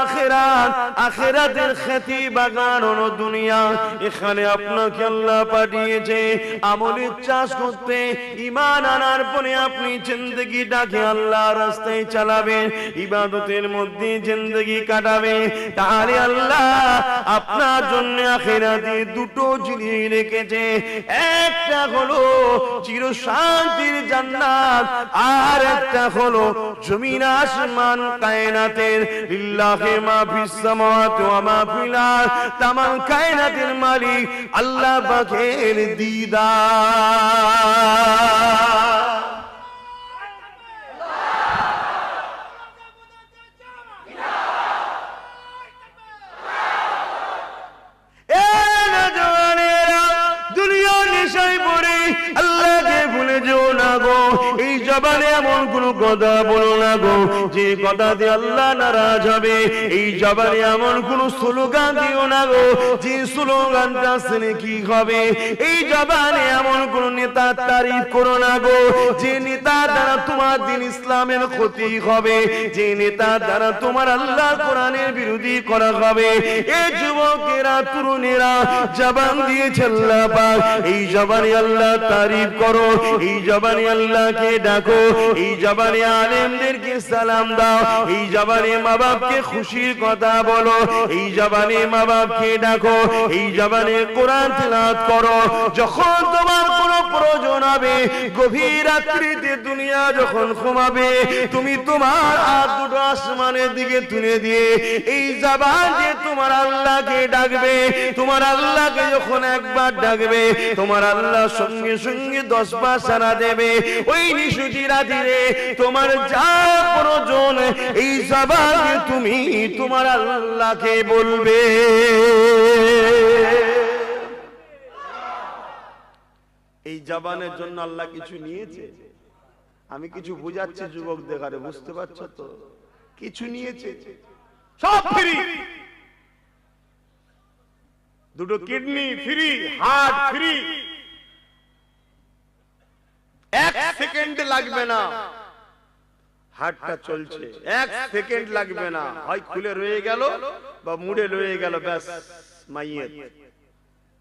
আখিরাত, আখিরাতের খ্যাতি বাগান হলো দুনিয়া। এখানে আপনাকে আল্লাহ পাঠিয়েছে আমলের চাষ করতে, ঈমান আনার পরে আপনি জিন্দেগিটাকে আল্লাহর রাস্তায় চালাবেন, ইবাদতের মধ্যে জিন্দেগি কাটাবেন। তাহলে আল্লাহ আপনার জন্য আখিরাতে দুটো জিনিস রেখেছে, একটা হলো চিরশান্তির জান্নাত, আর একটা হলো জমিন আসমান কায়নাতের লিল্লাহি মা ফিস সামাওয়াতি ওয়া মা ফিল আরদ, তামাম কায়নাতের মালিক আল্লাহ পাকের দিদার। এই জবানে এমন কোন কথা বলো না গো যে কথা দিয়ে আল্লাহ নারাজ হবে। এই জবানে এমন কোন স্লোগান দিও না গো যে স্লোগানটা শুনে কি হবে। এই জবানে এমন কোন নেতার তারিফ করো না গো যে নেতা দ্বারা তোমার দিন ইসলামের ক্ষতি হবে, যে নেতা দ্বারা তোমার আল্লাহ কোরআনের বিরোধী করা হবে। এই যুবকেরা তরুণেরা জবান দিয়েছে আল্লাহ পাক, এই জবানে আল্লাহ তারিফ করো, এই জবানে আল্লাহকে ডাকো, এই জবানে আলেমদেরকে সালাম দাও, এই জবানে মা বাপকে খুশির কথা বলো, এই জবানে মা বাপকে ডাকো, এই জবানে কোরআন তিলাওয়াত করো। যখন তোমার কোনো প্রয়োজন হবে, গভীর রাত্রিতে দুনিয়া যখন ঘুমাবে, তুমি তোমার হাত দুটো আসমানের দিকে তুলে দিয়ে এই জবান দিয়ে তোমার আল্লাহকে ডাকবে। তোমার আল্লাহকে যখন একবার ডাকবে, তোমার আল্লাহ সঙ্গে সঙ্গে 10 বার সাড়া দেবে। ওই নিশুতি রাতে তোমার যা প্রয়োজন এই জবান দিয়ে তুমি তোমার আল্লাহকে বলবে। এই জবানের জন্য আল্লাহ কিছু নিয়েছে? আমি কিছু বুঝাচ্ছি যুবকদের, আরে বুঝতে পারছো তো? কিছু নিয়েছে, সব ফ্রি। দুটো kidney free, heart free, 1 second লাগবে না, হার্টটা চলছে, 1 সেকেন্ড লাগবে না, হয় খুলে রয়ে গেল বা মুড়ে রয়ে গেল, ব্যাস মাইয়েত।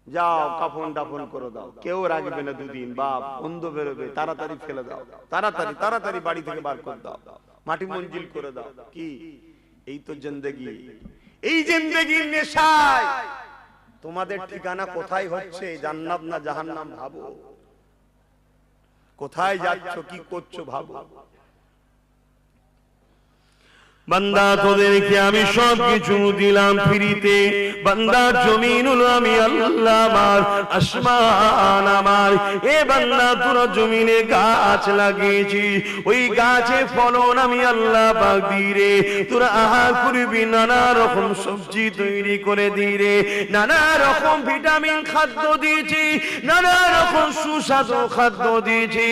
যাও কাফন দাফন করে দাও, কেউ রাখবে না দুদিন, বাপ বন্ধ বেরোবে, তাড়াতাড়ি ফেলে দাও, তাড়াতাড়ি তাড়াতাড়ি বাড়ি থেকে বার করে দাও, মাটি মঞ্জিল করে দাও। কি এই তো জিন্দেগি। এই জিন্দেগির নেশায় তোমাদের ঠিকানা কোথায় হচ্ছে? জান্নাত না জাহান্নাম ভাবো। কোথায় যাচ্ছ, কি করছো ভাবো। বান্দা তোদেরকে আমি সব কিছু দিলাম ফ্রিতে, বান্দা জমিন হলো আমি আল্লাহ আমার, আসমান আমার। এ বান্দা তোরা জমিনে গাছ লাগিয়েছি, ওই গাছে ফলন আমি আল্লাহ পাক দিই রে। তোরা আহার করবি, নানা রকম সবজি তৈরি করে দিই রে, নানা রকম ভিটামিন খাদ্য দিয়েছি, নানা রকম সুস্বাদু খাদ্য দিয়েছি,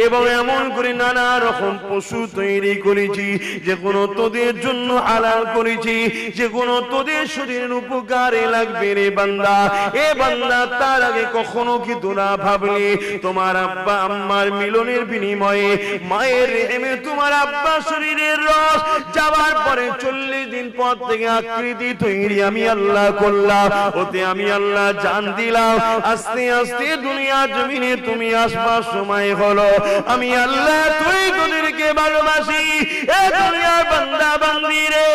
এবং এমন করে নানা রকম পশু তৈরি করেছি যেগুলো তোদের জন্য হালাল করেছি, যেগুলো তোদের শরীরের উপকারে লাগবে রে বান্দা। এ বান্দা তার আগে কখনো কি তোরা ভাবলে তোমার আব্বা আম্মার মিলনের বিনিময়ে মায়ের রেহেমে তোমার আব্বা শরীরের রস যাওয়ার পরে 40 দিন পর থেকে আকৃতি তৈরি আমি আল্লাহ করলাম, ওতে আমি আল্লাহ জান দিলাম। আস্তে আস্তে দুনিয়া জমিনে তুমি আসবার সময় হলো, আমি আল্লাহ তুই তোদেরকে ভালোবাসি। এ দুনিয়ার বান্দা বান্দিরে,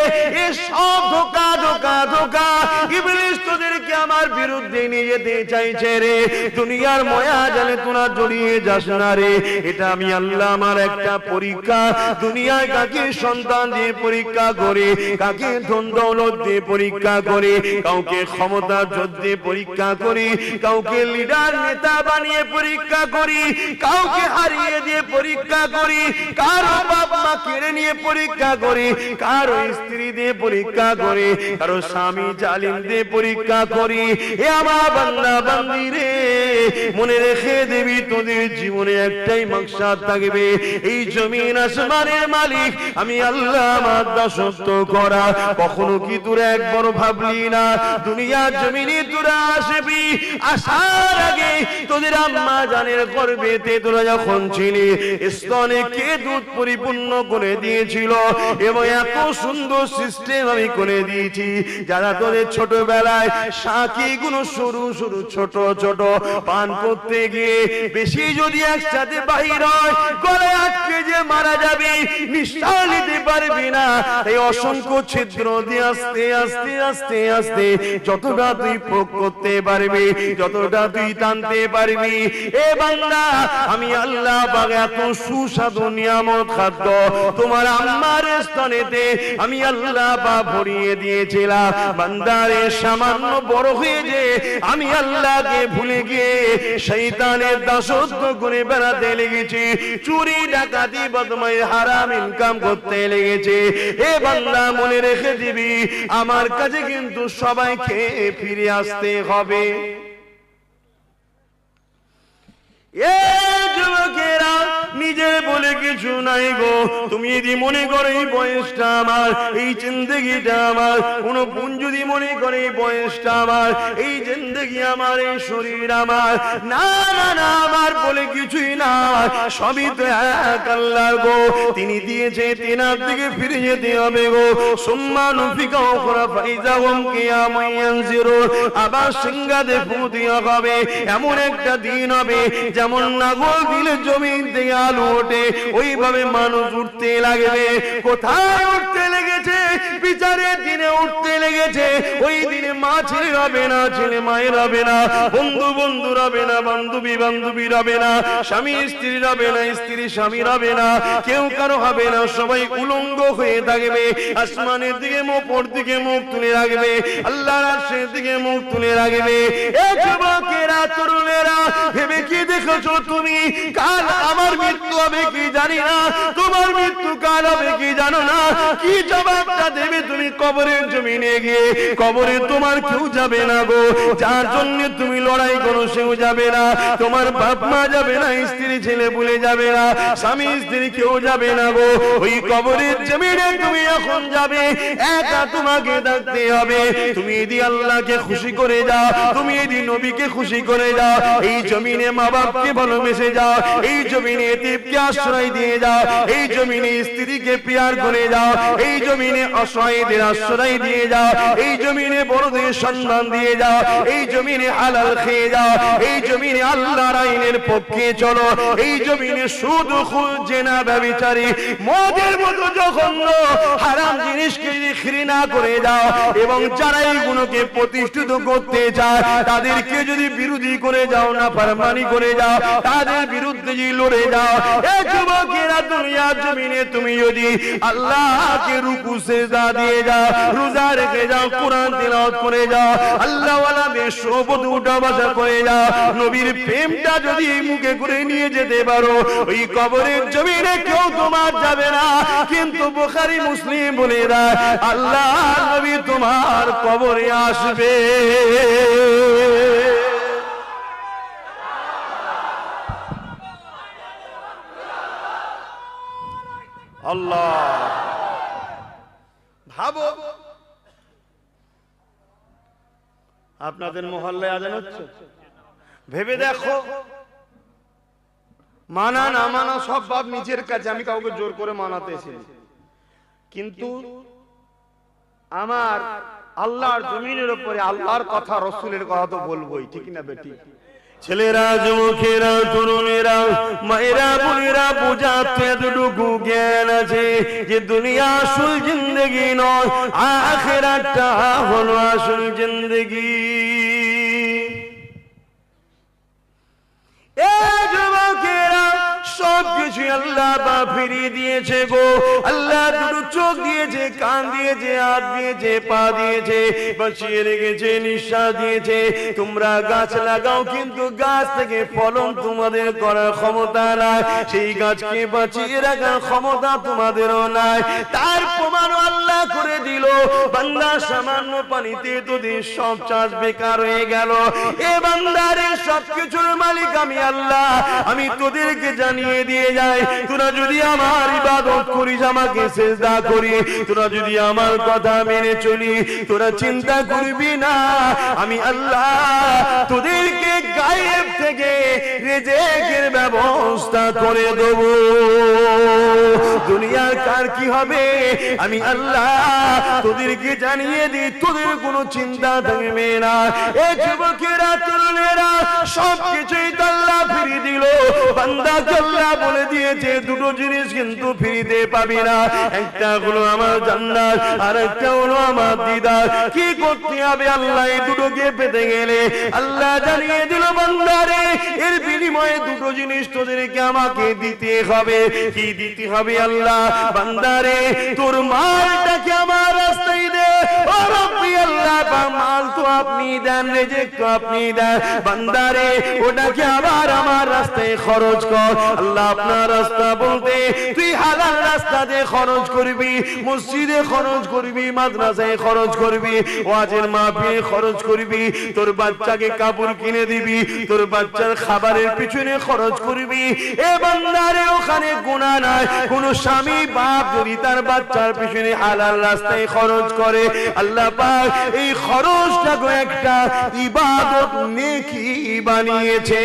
এ সব ধোঁকা ধোঁকা ধোঁকা, ইবলিস তোদেরকে আমার বিরুদ্ধে নিয়ে যেতে চাইছে রে। দুনিয়ার মায়া জালে তোরা জড়িয়ে যাস না রে, এটা আমি আল্লাহ আমার একটা পরীক্ষা। দুনিয়ায় কাকে সন্তান দিয়ে পরীক্ষা করে, কাকে ধন দৌলত দিয়ে পরীক্ষা করে, কাউকে ক্ষমতা যুদ্ধে পরীক্ষা করি, কাউকে লিডার নেতা বানিয়ে পরীক্ষা করি, কাউকে হারিয়ে দিয়ে পরীক্ষা করি, কারো বাপ মা কেড়ে নিয়ে পরীক্ষা করি, কারো স্ত্রী দিয়ে পরীক্ষা করে, কারো স্বামী জালিম দিয়ে পরীক্ষা করি। এ আমার বান্দা বান্দি রে, মনে রেখে দিবি তোদের জীবনে একটাই মাকসাদ থাকবে, এই জমিন আসমানের মালিক আমি আল্লাহ, আমার দাসত্ব করা। কখনো কি তোরা একবার ভাবলি না দুনিয়ার জমিনে তোরা আসবি, আসার আগে তোদের আম্মা জানের গর্ভেতে তোরা যখন ছিলি স্তনে কে দুধ পরিপূর্ণ করে দিয়েছিল, এবং এত সুন্দর সিস্টেম আমি করে দিয়েছি যারা তোদের ছোটবেলায় সাকি গুলো সরু সরু ছোট ছোট পান করতে গিয়ে বেশি যদি একসাথে বাহির হয় গলায় আটকে যে মারা যাবে, নিঃশ্বাস নিতে পারবি না। এই অসংখ্য ছিদ্র দিয়ে আস্তে আস্তে আস্তে আস্তে যতটা তুই প্রয়োগ করতে পারবি, যতটা তুই টানতে পারবি, এ বান্দা আমি আল্লাহ পাক এত সুস্বাদু নিয়ামত খাদ্য তোমার আম্মার স্তনেতে আমি আল্লাহ পাক ভরিয়ে দিয়েছিলাম। বান্দারে সামান্য বড় হয়ে যে আমি আল্লাহকে ভুলে গিয়ে শয়তানের দাসত্ব করে বেড়াতে লেগেছি, চুরি ডাকাতি বদমাইশ হারাম ইনকাম করতে লেগেছে। এ বান্দা মনে রেখে দিবি আমার কাছে কিন্তু সবাইকে ফিরে আসতে হবে। এ যুবকেরা নিজের বলে কিছু নাই গো, তুমি যদি মনে করো এই বয়সটা আমার, এই জিন্দেগিটা আমার, কোন বোন যদি মনে করে এই বয়সটা আমার, এই জিন্দেগি আমার, এই শরীর আমার, না না না, আমার বলে কিছুই না, সবই তো এক আল্লাহ গো, তিনি দিয়েছে তিনার দিকে ফিরে যেতে হবে গো। সুম্মানু ফিকা উখরা ফাইজাহুম কিয়ামুন ইয়ানজিরুন, আবার সিংহাতে ফু দেওয়া হবে। এমন একটা দিন হবে যেমন নাগল দিলে জমিন থেকে আলু ওঠে, ওইভাবে মানুষ উঠতে লাগবে। কোথায় উঠতে লেগেছে? বিচারের দিনে উঠতে লেগেছে। ওই দিনে মা ছেলে হবে না, ছেলে মায়ের হবে না, বন্ধু বন্ধু হবে না, বান্ধবী বান্ধবী হবে না, স্বামী স্ত্রী হবে না, স্ত্রী স্বামী হবে না, কেউ কারো হবে না, সবাই উলঙ্গ হয়ে থাকবে। আসমানের দিকে মুখ, ওর দিকে মুখ তুলে রাখবে, আল্লাহর আরশের দিকে মুখ তুলে রাখবে। এ যুবকেরা, তরুণেরা, ভেবে কি দেখেছো তুমি কাল আমার মৃত্যু হবে কি জানি না, তোমার মৃত্যু কাল হবে কি জানো না? কি জবাবটা দেবে তুমি কবরের জমিনে গিয়ে? কবরে তোমার কেউ যাবে না গো, যার জন্য তুমি লড়াই করো সেও যাবে না, তোমার বাপ মা যাবে না, স্ত্রী ছেলে ভুলে যাবে না, স্বামী স্ত্রী কেউ যাবে না গো। ওই কবরের জমিনে তুমি এখন যাবে, একা তোমাকে থাকতে হবে। তুমি যদি আল্লাহকে খুশি করে যাও, তুমি যদি নবীকে খুশি করে যাও, এই জমিনে মা বাপকে ভালোবেসে যাও, এই জমিনে এতিমকে আশ্রয় দিয়ে যাও, এই জমিনে স্ত্রীকে প্যার করে যাও, এই জমিনে অসহায়দের আশ্রয় দিয়ে যাও, এই জমিনে বড়দের সম্মান দিয়ে যাও, এই জমিনে হালাল খেয়ে যাও, এই জমিনে আল্লাহর আইনের পক্ষে চলো, এই জমিনে সুদ খুদ জেনা ব্যভিচারী মদের মতো জঘন্য হারাম জিনিসকে ঘৃণা করে যাও, এবং যারা এইগুলোকে প্রতিষ্ঠিত করতে চায় তাদেরকে যদি বিরোধী করে যাও, না ফরমানি করে যাও, তাদের বিরুদ্ধে যদি লড়ে যাও, এ যুবকেরা দুনিয়ার জমিনে তুমি যদি আল্লাহকে রুকু সিজদা দিয়ে যাও, রোজা রেখে যাও, কোরআন তিলাওয়াত করে যাও, আল্লাহ ওয়ালা বেশবদ উঠা বসা করে যাও, নবীর প্রেমটা যদি মুখে করে নিয়ে যেতে পারো, ওই কবরের জমিনে কেউ তোমার যাবে না। কিন্তু বুখারী মুসলিম বলে দেয় আল্লাহ নবী তোমার কবরে আসবে। আল্লাহ, ভাবো আপনাদের মহল্লায় আজান হচ্ছে, ভেবে দেখো, মানা না মানা সব বাপ নিজের কাছে, আমি কাউকে জোর করে মানাতে এসেছি, কিন্তু আমার আল্লাহর জমিনের উপরে আল্লাহর কথা, রসুলের কথা তো বলবোই, ঠিক না বেটি? ছেলেরা, যুবকেরা, তরুণেরা, মায়েরা, বোনেরা, বোঝাতে এতটুকু জ্ঞান আছে যে দুনিয়া আসল জিন্দগি নয়, আখিরাতটা হলো আসল জিন্দগি। এ যুবকেরা, সব কিছু আল্লাহ বা ফিরিয়ে দিয়েছে গো। আল্লাহ দুটো চোখ দিয়েছে, কান দিয়েছে, হাত দিয়েছে, পা দিয়েছে, বাঁচিয়ে রেখেছে, নিঃশ্বাস দিয়েছে। তোমরা গাছ লাগাও কিন্তু গাছ থেকে ফলন তোমাদের করার ক্ষমতা নাই, সেই গাছকে বাঁচিয়ে রাখার ক্ষমতা তোমাদেরও নাই। তার প্রমাণ আল্লাহ করে দিল, বান্দা সামান্য পানিতে তোদের সব চাষ বেকার হয়ে গেল। এ বান্দারে সবকিছুর মালিক আমি আল্লাহ, আমি তোদেরকে জানিয়ে দিয়ে যাই, তোরা যদি আমার ইবাদত করিস, আমাকে সিজদা করি, তোরা যদি আমার কথা মেনে চলি, তোরা চিন্তা করবি না আমি আল্লাহ তোদেরকে গায়েব থেকে রিজিকের ব্যবস্থা করে দেব। দুনিয়ার কার কি হবে আমি আল্লাহ তোদেরকে জানিয়ে দিই, তোদের কোনো চিন্তা থাকবে না। এ যুবকেরা, তরুণেরা, সব কিছুই তো আল্লাহ ফিরিয়ে দিল। বান্দাকে আল্লাহ বলে দিয়েছে দুটো জিনিস কিন্তু ফিরিতে পাবি না, একটা হলো আমার জান্নাত আর একটা হলো আমার দিদার। কি করতে হবে আল্লাহ এই দুটোকে পেতে গেলে? আল্লাহ জানিয়ে দিল, বান্দারে এর বিনিময়ে দুটো জিনিস তোদেরকে আমাকে দিতে হবে। কি দিতে হবে আল্লাহ? বান্দারে তোর মালটাকে আমার রাস্তায় দে। ও রব্বি আল্লাহ, মাল তো আপনি দেন, রিজিক তো আপনি দেন, বান্দারে ওটাকে আবার আমার রাস্তায় খরচ কর। আল্লাহ আপনার রাস্তা বলতে তুই হালাল রাস্তা দিয়ে খরচ করবি, মসজিদে খরচ করবি, মাদ্রাসায় খরচ করবি, ওয়াজের মাহফিলে খরচ করবি, তোর বাচ্চাকে কাপড় কিনে দিবি, তোর বাচ্চার খাবারের পিছনে খরচ করবি। এ বান্দারে ওখানে গুনাহ নাই। কোন স্বামী বাপ যদি তার বাচ্চার পিছনে হালাল রাস্তায় খরচ করে, আল্লাহ পাক এই খরচটাকে একটা ইবাদত, নেকি বানিয়েছে।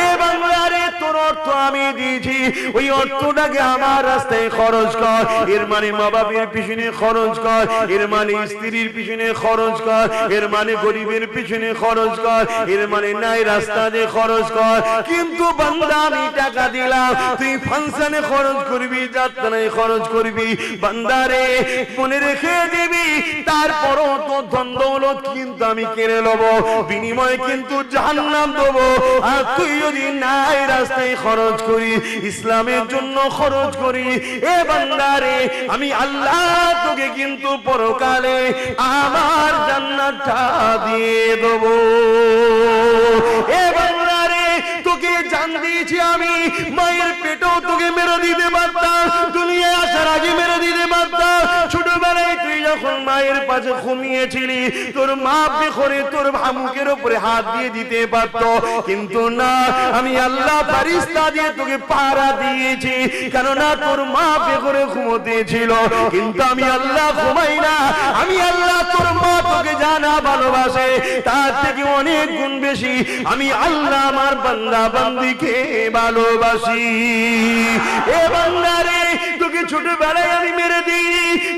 এ বান্দারে তোর অর্থ আমি দিয়েছি, ওই অর্থটাকে আমার রাস্তায় খরচ কর। এর মানে মা বাবার পিছনে খরচ কর, এর মানে স্ত্রীর পিছনে খরচ কর, এর মানে গরিবের পিছনে খরচ কর, এর মানে নাই রাস্তা দিয়ে খরচ কর। কিন্তু বান্দা আমি টাকা দিলাম, তুই ফাংশনে খরচ করবি, যাত্রায় খরচ করবি, বান্দারে মনে রেখে দিবি, তারপরও তো ধন দৌলত কিন্তু আমি কেড়ে নেব, বিনিময়ে কিন্তু জাহান্নাম দেব। আর তুই যদি নাই রাস্তায় খরচ করি, ইসলামের জন্য খরচ করি, এ বান্দারে আমি আল্লাহ তোকে কিন্তু পরকালে আমার জান্নাতটা দিয়ে দেব। এ বান্দারে তোকে জান দিয়েছি আমি, মায়ের পেটেও তোকে মেরে দিতে পারতাম, দুনিয়ায় আসার আগে মেরে দিতে পারতাম। ছোটবেলায় তুই যখন মায়ের পাশে ঘুমিয়েছিলি, তোর মা বেখরে তোর ভামুকের উপরে হাত দিয়ে দিতে পারতো, কিন্তু না, আমি আল্লাহ ফারিস্তা দিয়ে তোকে পাহারা দিয়েছি, কেননা তোর মা বেখরে ঘুমোতে ছিল। কিন্তু আমি আল্লাহ ঘুমাই না, আমি আল্লাহ তোর মা তোকে জানা ভালোবাসে, তার থেকে অনেক গুণ বেশি আমি আল্লাহ আমার বান্দা বান্দিকে ভালোবাসি। এ বান্দারে তোকে ছোটবেলায় আমি মেরে দিই,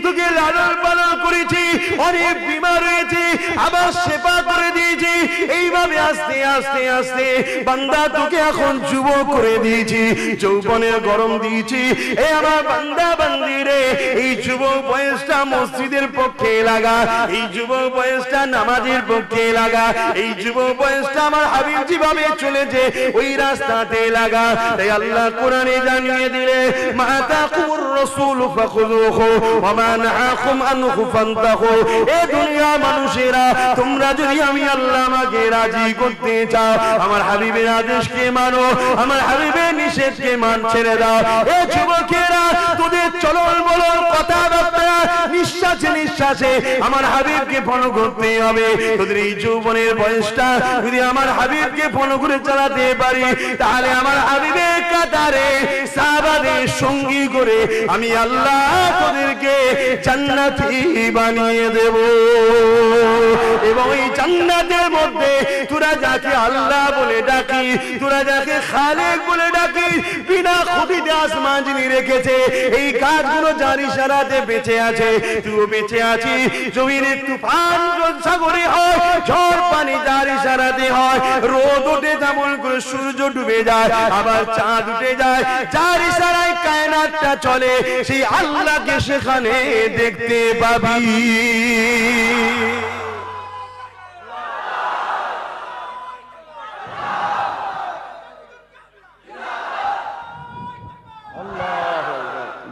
তোকে লালন পালন করেছি, অনেক বিমার হয়েছে আবার সেবা করে দিয়েছি, এইভাবে আস্তে আস্তে আস্তে বান্দা তোকে এখন যুবক করে দিয়েছি, যৌবনের গরম দিয়েছি। এই আমার বান্দা বান্দিরে, এই যুবক বয়সটা মসজিদের পক্ষে লাগা, এই যুবক বয়সটা নামাজের পক্ষে লাগা, এই যুবক বয়সটা আমার হাবিব যেভাবে চলেছে ওই রাস্তাতে লাগা। তাই আল্লাহ কোরআনে জানিয়ে দিলে, মা তাকুর রাসূল ফাখুযুহু ওয়া মা নাহাকুম আনহু ফান্তাহু। এ দুনিয়া মানুষেরা, তোমরা যদি আমি আল্লাহ আমাকে রাজি করতে চাও, আমার হাবিবের আদেশকে মানো, আমার হাবিবের নিষেধকে ছেড়ে দাও। এ যুবকেরা, তোদের চলন বলন কথাবার্তা, নিঃশ্বাসে নিঃশ্বাসে আমার হাবিবকে ফলো করতে হবে। তোদের এই যৌবনের বয়সটা যদি আমার হাবিবকে ফলো করে চালাতে পারি, তাহলে আমার হাবিবের কাতারে সাহাবাদের সঙ্গী করে আমি আল্লাহ তোদেরকে জান্নাতি বানিয়ে দেব। এবং এই জান্নাতের মধ্যে তোরা যাকে আল্লাহ বলে ডাকি, তোরা যাকে খালেক বলে ডাকি, বিনা খুঁটিতে আসমান যিনি রেখেছে, এই গাছগুলো যার ইশারাতে বেঁচে আছে, তুইও বেঁচে আছিস। জমিনের তুফান সাগরে হয়, ঝড় পানি যার ইশারাতে হয়, রোদ ওঠে যেমন করে সূর্য ডুবে যায়, আবার চাঁদ উঠে যায়, যার ইশারায় কায়নাতটা চলে, সেই আল্লাহকে সেখানে দেখতে পাবি।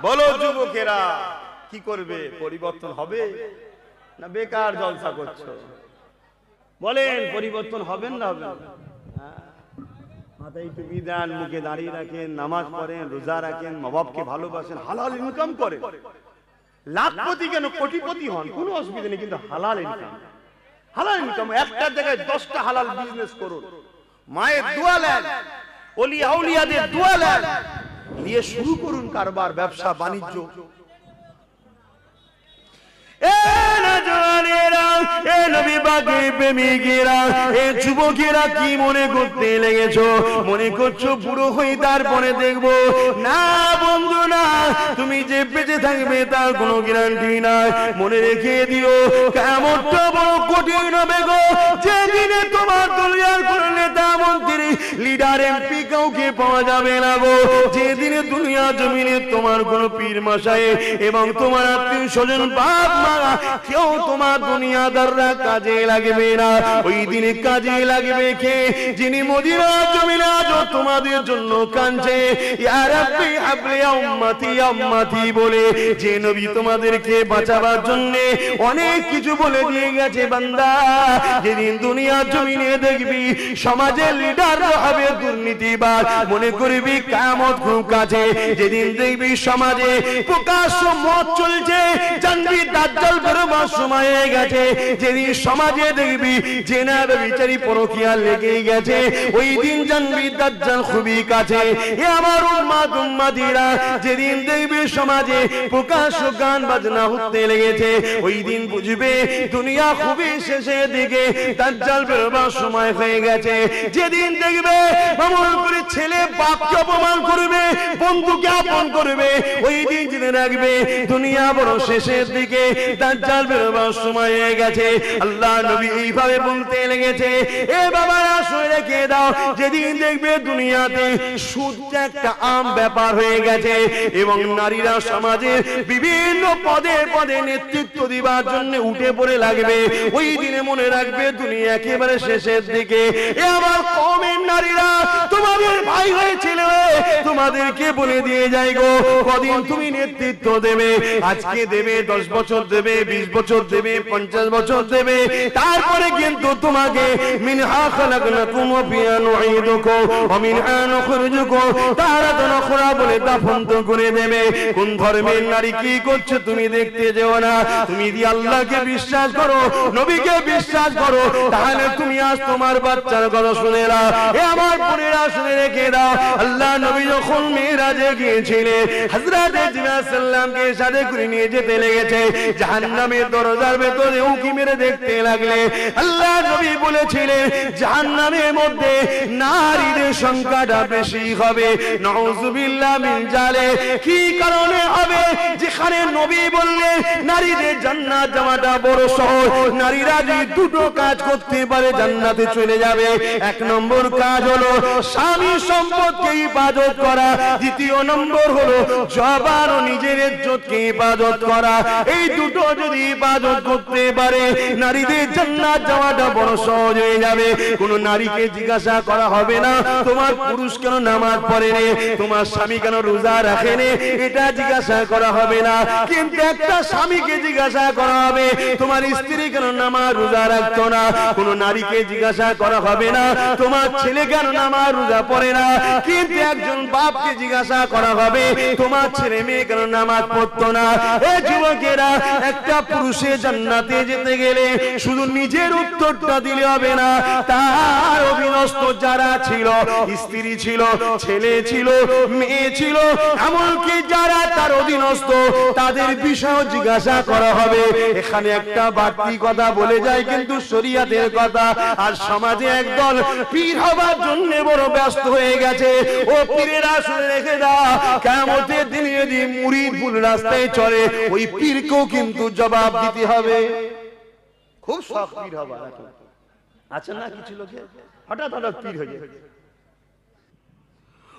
বলো যুবকেরা কি করবে? পরিবর্তন হবে না বেকার জলসা করছো? বলেন পরিবর্তন হবেন না হবে? মাথায় টুপি দেন, মুখে দাঁড়িয়ে রাখেন, নামাজ পড়েন, রোজা রাখেন, মা বাপকে ভালোবাসেন, হালাল ইনকাম করেন, লাখপতি কেন কোটিপতি হন কোনো অসুবিধা নেই, কিন্তু হালাল ইনকাম, হালাল ইনকাম। একটা জায়গায় 10টা হালাল বিজনেস করুন, মায়ের দোয়া নেন, ওলিয়া আউলিয়াদের দোয়া নেন, নিয়ে শুরু করুন কারবার, ব্যবসা বাণিজ্য। যুবকেরা কি মনে করতে লেগেছো? মনে করছো বুড়ো হয়ে তারপরে দেখবো? না বন্ধু না, তুমি যে বেঁচে থাকবে তার কোনো গ্যারান্টি নাই। মনে রেখে দিও কিয়ামতটা বড় কঠিন হবে গো, যেদিনে তোমার দুনিয়ার কোনো নেতা মন্ত্রী লিডার এমপি কাউকে পাওয়া যাবে না গো, যেদিনে দুনিয়া জমিনে তোমার কোনো পীর মশাই এবং তোমার আত্মীয় স্বজন বাপ মা কেউ তোমার দুনিয়াদাররা কাজে লাগবে না। ওই দিনে কাজে লাগবে কে? যিনি মদিনা জমিনে আজ তোমাদের জন্য কাঁদছে, ইয়া রাব্বি হাবলি উম্মতি উম্মতি বলে, যে নবী তোমাদেরকে বাঁচাবার জন্য অনেক কিছু বলে দিয়ে গেছে। বান্দা, যেদিন দুনিয়া জমিনে দেখবি সমাজের লিডার হবে দুর্নীতিবাজ, মনে করবি কিয়ামত খুব কাছে। যেদিন দেখবি সমাজে প্রকাশ্য মদ চলছে, জানবি দাজ্জাল বেরোবার সময় হয়ে গেছে। যেদিন সমাজে দেখবি জেনা বিচারি পরকীয়া লেগে গেছে, ওই দিন জানবি দাজ্জাল খুবই কাছে। এ আমার উম্মত উম্মতিরা, যেদিন দেখবি সমাজে প্রকাশ্য গান বাজনা হতে লেগেছে, ওই দিন বুঝবে দুনিয়া খুবই শেষের দিকে, দাজ্জাল বেরোবার সময় হয়ে গেছে। যেদিন দেখবে এমন করে ছেলে বাপকে অপমান করবে, বন্ধুকে আপন করবে, ওই দিন জেনে রাখবে দুনিয়া বড় শেষের দিকে, দাজ্জাল বেরোবার সময় হয়ে গেছে। আল্লাহ নবী এইভাবে বলতে লেগেছে, এ বাবারা শুনে রেখে দাও, যেদিন দেখবে দুনিয়াতে সুদ একটা আম ব্যাপার হয়ে গেছে এবং নারীরা সমাজের বিভিন্ন পদে পদে নেতৃত্ব দিবার জন্য উঠে পড়ে লাগবে, ওই দিনে মনে রাখবে দুনিয়া একেবারে শেষের দিকে। এ আমার কওমের নারীরা, তোমাদের ভাই হয়েছিল, তোমাদেরকে বলে দিয়ে যাই গো, কদিন তুমি নেতৃত্ব দেবে, আজকে দেবে, 10 বছর দেবে, 20 বছর দেবে, 50 বছর দেবে, তারপরে কিন্তু তোমাকে মিনহা খালাকনাকুম ওয়া ফিহা নুঈদুকুম ওয়া মিনহা নুখরিজুকুম তারাতান উখরা বলে দাফন করে দেবে। কোন ধর্মের নারী কি করছে তুমি দেখতে যেও না, তুমি যদি আল্লাহকে বিশ্বাস করো, নবীকে বিশ্বাস করো, তাহলে তুমি আজ তোমার বাচ্চার কথা শুনে নাও। এ আমার বোনেরা শুনে রেখে দাও, আল্লাহ নবী যখন মিরাজে গিয়েছিলেন, হযরত জিবরাইল সাল্লামকে সাথে করে নিয়ে যেতে লেগেছে, জাহান্নামের দরজার ভেতরে উঁকি মেরে দেখতে লাগলে। আল্লাহ নবী বলেছিলেন জাহান্নামের মধ্যে নারীদের সংখ্যাটা বেশি হবে, নাউযুবিল্লাহ মিন যালিক। কি কারণে হবে? যেখানে নবী বললেন নারীদের জান্নাত যাওয়াটা বড় সহজ, নারীরা যদি দুটো কাজ করতে পারে জান্নাতে চলে যাবে। 1 নম্বর কাজ হলো স্বামী সম্পদকে ইবাদত করা, দ্বিতীয় নম্বর হলো জবান ও নিজের ইজ্জতকে ইবাদত করা। এই দুটো যদি ইবাদত করতে পারে নারীদের জান্নাত যাওয়াটা বড় সহজ হয়ে যাবে। কোন নারীকে জিজ্ঞাসা করা হবে না তোমার পুরুষ কেন নামাজ পড়ে রে, তোমার স্বামী কেন রোজা রাখে রে, এটা জিজ্ঞাসা করা হবে না। কিন্তু একটা স্বামীকে জিজ্ঞাসা করা হবে তোমার স্ত্রী কেন নামাজ রোজা রাখতো না। কোন নারীকে জিজ্ঞাসা করা হবে না তোমার ছেলে কেন নামাজ রোজা পড়ে না। কিন্তু একজন বাপকে জিজ্ঞাসা করা হবে তোমার ছেলে মেয়ে কেন নামাজ পড়তো না। এই যুবকেরা, একটা পুরুষের জান্নাতে যেতে গেলে শুধু নিজের উত্তরটা দিলে হবে না, তার অধীনস্থ যারা ছিল, স্ত্রী ছিল, ছেলে ছিল, মেয়ে ছিল, এমনকি যারা তার অধীনস্থ তাদের বিষয় জিজ্ঞাসা করা হবে। এখানে একটা বাড়তি কথা বলে যায় কিন্তু শরীয়তের কথা। আর সমাজে একদল পীর হবার জন্য বড় ব্যস্ত হয়ে গেছে। ও পীরেরা শুনে রেখে দাও, কিয়ামতের দিনে যদি মুরিদ ভুল রাস্তায় চলে ওই পীরকেও কিন্তু জবাব দিতে হবে। খুব শখ পীর হবার আছে না কিছু লোকে, হঠাৎ হঠাৎ পীর হয়ে যায়।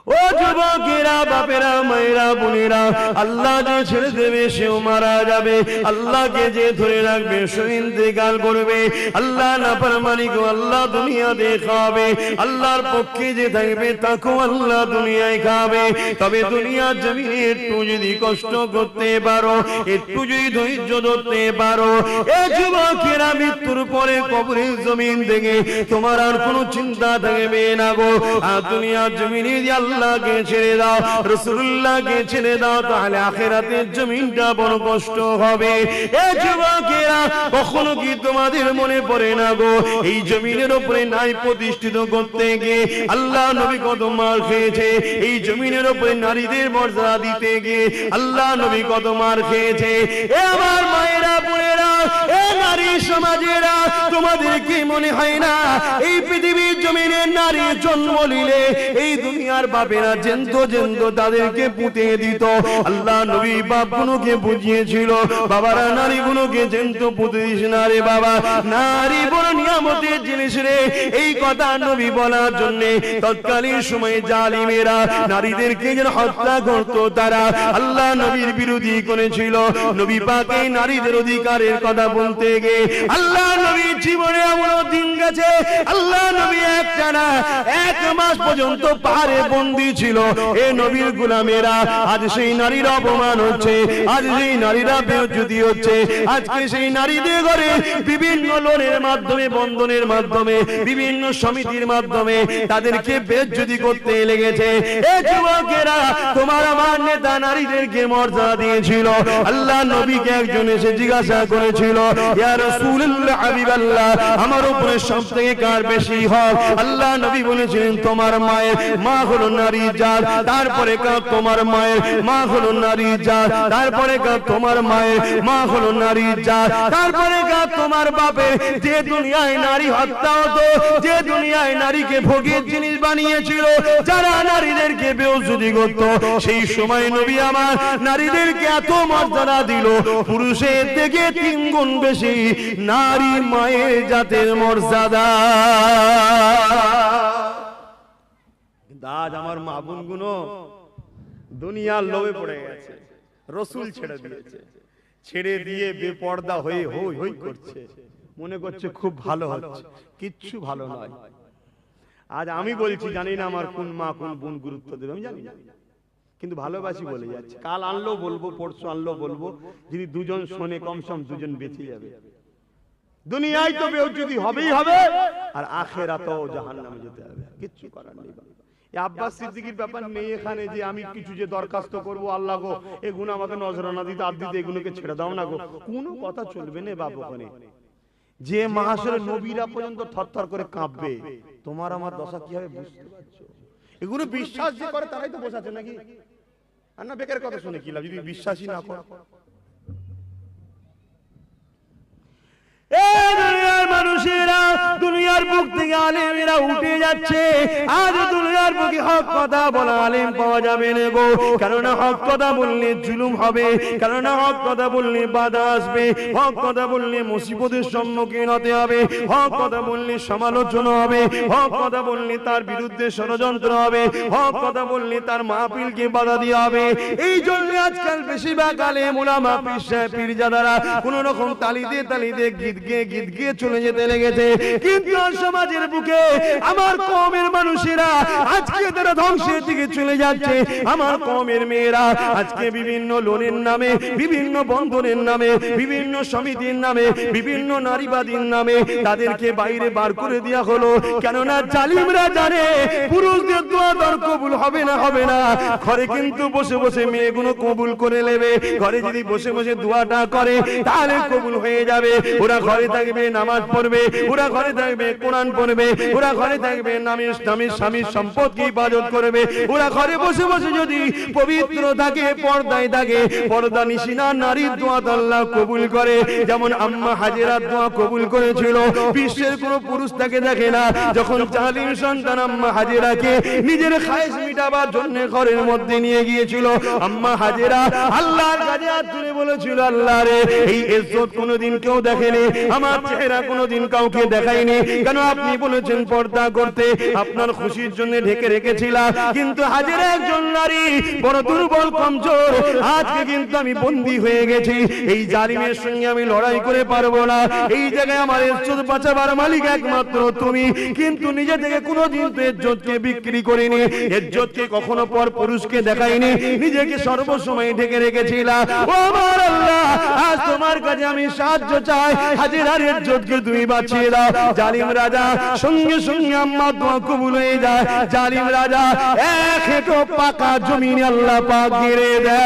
ও যুবকেরা, বাপেরা, মায়েরা, বোনেরা, আল্লাহ যে ছেড়ে দেবে সেও মারা যাবে, আল্লাহকে যে ধরে রাখবে সে ইন্তেকাল করবে। আল্লাহ নাফরমানিকে আল্লাহ দুনিয়াতে খাবে, আল্লাহর পক্ষে যে থাকবে তাকেও আল্লাহ দুনিয়ায় খাবে। তবে দুনিয়ার জমিনে একটু যদি কষ্ট করতে পারো, একটু যদি ধৈর্য ধরতে পারো, এ যুবকেরা, মৃত্যুর পরে কবরের জমিন থেকে তোমার আর কোনো চিন্তা থাকবে না গো। আর দুনিয়ার জমিনে আল্লাহকে ছেড়ে দাও, রাসূলুল্লাহকে ছেড়ে দাও, তাহলে আখিরাতের জমিনটা বড় কষ্ট হবে। এ যুবকেরা, কখনো কি তোমাদের মনে পড়ে না গো, এই জমিনের উপরে নাই প্রতিষ্ঠিত করতে গিয়ে আল্লাহ নবী কত মার খেয়েছে? এই জমিনের উপরে নারীদের মর্যাদা দিতে গিয়ে আল্লাহ নবী কত মার খেয়েছে? এ আমার মায়েরা, বোনেরা, এ নারী সমাজেরা, তোমাদের কি মনে হয় না এই পৃথিবীর জমিনে নারী জন্ম নিলে এই দুনিয়ার বাপেরা জেন্ত জেন্ত তাদেরকে পুঁতে দিত? আল্লাহ নবী বাপগুলোকে বুঝিয়েছিল, বাবারা নারীগুলোকে জেন্ত পুঁতে দিস না রে বাবা, নারী বড় নিয়ামতের জিনিস রে। এই কথা নবী বলার জন্য তৎকালীন সময়ে জালিমেরা নারীদেরকে যেন হত্যা করত, তারা আল্লাহ নবীর বিরোধী করেছিল। নবী পাক এই নারীদের অধিকারের কথা বলতে গিয়ে আল্লাহ নবীর জীবনে এমন দিন গেছে, আল্লাহ নবী একটানা 1 মাস পর্যন্ত পাহাড়ে বন্দী ছিল। এ নবীর গোলামেরা, আজ সেই নারীর অপমান হচ্ছে, আজ সেই নারীরা বেইজ্জতি হচ্ছে, আজকে সেই নারীদের ঘরে বিভিন্ন লোনের মাধ্যমে, বন্ধনের মাধ্যমে, বিভিন্ন সমিতির মাধ্যমে তাদেরকে বেইজ্জতি করতে লেগেছে। এ যুবকেরা, তোমার আমার নেতা নারীদেরকে মর্যাদা দিয়েছিল। আল্লাহ নবীকে একজন এসে জিজ্ঞাসা করেছিল, ইয়া রাসূলুল্লাহ, হাবিবাল্লাহ, আমার উপরে সবথেকে কার বেশি হক? আল্লাহ নবী বলেছিলেন, তোমার মায়ের মা হলো নারী জাত, তারপরে কার তোমার মায়ের মা হলো নারী জাত, তারপরে কার তোমার মায়ের মা হলো নারী জাত, তারপরে কার তোমার বাপের। যে দুনিয়ায় নারী হত্যা হতো, যে দুনিয়ায় নারীকে ভোগের জিনিস বানিয়েছিল, যারা নারীদেরকে বেইজ্জতি করত, সেই সময় নবী আমার নারীদেরকে এত মর্যাদা দিল, পুরুষের থেকে 3 গুণ বেশি নারী মায়ের জাতের মর্যাদা। আজ আমার মা বোন গুলো দুনিয়ার লোভে পড়ে গেছে, রসুল ছেড়ে দিয়েছে, ছেড়ে দিয়ে বেপর্দা হয়ে হই হই করছে, মনে করছে খুব ভালো হচ্ছে, কিচ্ছু ভালো নয়। আজ আমি বলছি, জানি না আমার কোন মা কোন বোন গুরুত্ব দেবে, আমি জানি না, কিন্তু ভালোবাসি বলে যাচ্ছে। কাল আনলো বলবো, পরশু আনলো বলবো, যদি দুজন শোনে কমসম দুজন বেঁচে যাবে। দুনিয়ায় তো বেইজ্জতি হবেই হবে, আর আখিরাতেও জাহান্নামে যেতে হবে, কিচ্ছু করার নেই। আব্বাস সিদ্দিকীর ব্যাপার নেই এখানে যে আমি কিছু যে দরখাস্ত করবো, আল্লাহ গো এগুলো আমাকে নজরানা দিতে, আর দিতে এগুলোকে ছেড়ে দাও না গো, কোনো কথা চলবে না বাবু। ওখানে যে মাহাশরে নবীরা পর্যন্ত থরথর করে কাঁপবে, তোমার আমার দশা কি হবে বুঝতে পারছো? এগুলো বিশ্বাস যে করে তারাই তো বসাচ্ছে নাকি? আর না বেকার কথা শুনে কি লাভ যদি বিশ্বাসই না করে। দুনিয়ার মানুষেরা, দুনিয়ার বুক থেকে আলেমেরা উঠে যাচ্ছে। আজ দুনিয়ার বুকে হক কথা বলা আলেম পাওয়া যাবে না গো, কেননা হক কথা বললে জুলুম হবে, কেননা হক কথা বললে বাধা আসবে, হক কথা বললে মুসিবতের সম্মুখীন হতে হবে, হক কথা বললে সমালোচনা হবে, হক কথা বললে তার বিরুদ্ধে ষড়যন্ত্র হবে, হক কথা বললে তার মাহফিলকে বাধা দেওয়া হবে। এই জন্য আজকাল বেশিরভাগ আলেম ওলামা পীরজাদারা কোন রকম তালিতে তালিতে গীত গিয়ে চলে যেতে লেগেছে। কিন্তু সমাজের বুকে আমার কওমের মানুষেরা আজকে তারা ধ্বংসের দিকে চলে যাচ্ছে। আমার কওমের মেয়েরা আজকে বিভিন্ন লোনের নামে, বিভিন্ন বন্ধনের নামে, বিভিন্ন সমিতির নামে, বিভিন্ন নারীবাদীর নামে তাদেরকে বাইরে বার করে দেওয়া হলো। কেননা জালিমরা জানে পুরুষদের দোয়া দর কবুল হবে না, হবে না। ঘরে কিন্তু বসে বসে মেয়েগুলো কবুল করে নেবে, ঘরে যদি বসে বসে দোয়াটা করে তাহলে কবুল হয়ে যাবে। ওরা ঘরে থাকবে নামাজ পড়বে, ওরা ঘরে থাকবে কোরআন পড়বে, ওরা ঘরে থাকবে স্বামীর সম্পদকে ইবাদত করবে, ওরা ঘরে বসে বসে যদি পবিত্র থাকে, পর্দায় থাকে, পর্দা নিশিনা নারীর দোয়া আল্লাহ কবুল করে। যেমন আম্মা হাজেরার দোয়া কবুল করেছিল, বিশ্বের কোন পুরুষ তাকে দেখে না। যখন জালিম সন্তান আম্মা হাজেরাকে নিজের খায়েশ মিটাবার জন্য ঘরের মধ্যে নিয়ে গিয়েছিল, আম্মা হাজেরা আল্লাহর কাছে হাত তুলে বলেছিল, আল্লাহ রে এই ইজ্জত কোনোদিন কেউ দেখেনি, আমার চেহারা কোনোদিন কাউকে দেখায়নি, কেন কেন আপনি বলেছেন পর্দা করতে, আপনার খুশির জন্য ঢেকে রেখেছিলাম, কিন্তু হাজেরা একজন নারী বড় দুর্বল কমজোর, আজকে কিন্তু আমি বন্দী হয়ে গেছি, এই জালিমের সঙ্গে আমি লড়াই করে পারবো না, এই জায়গায় আমার ইজ্জত বাঁচাবার মালিক একমাত্র তুমি, কিন্তু নিজে থেকে কোনোদিন তো ইজ্জতকে বিক্রি করিনি, ইজ্জতকে কখনো পর পুরুষকে দেখাইনি, নিজেকে সর্বসময় ঢেকে রেখেছিলাম। ও আমার আল্লাহ, আজ তোমার কাছে আমি সাহায্য চাই, হাজেরার ইজ্জতকে তুমি বাঁচিয়ে দাও। জালিম রাজা সঙ্গে সঙ্গে আম্মা দোয়া কবুল হয়ে যায়, জালিম রাজা এক হেঁটো পাকা জমিনে আল্লাহ পাক গিরে দেয়।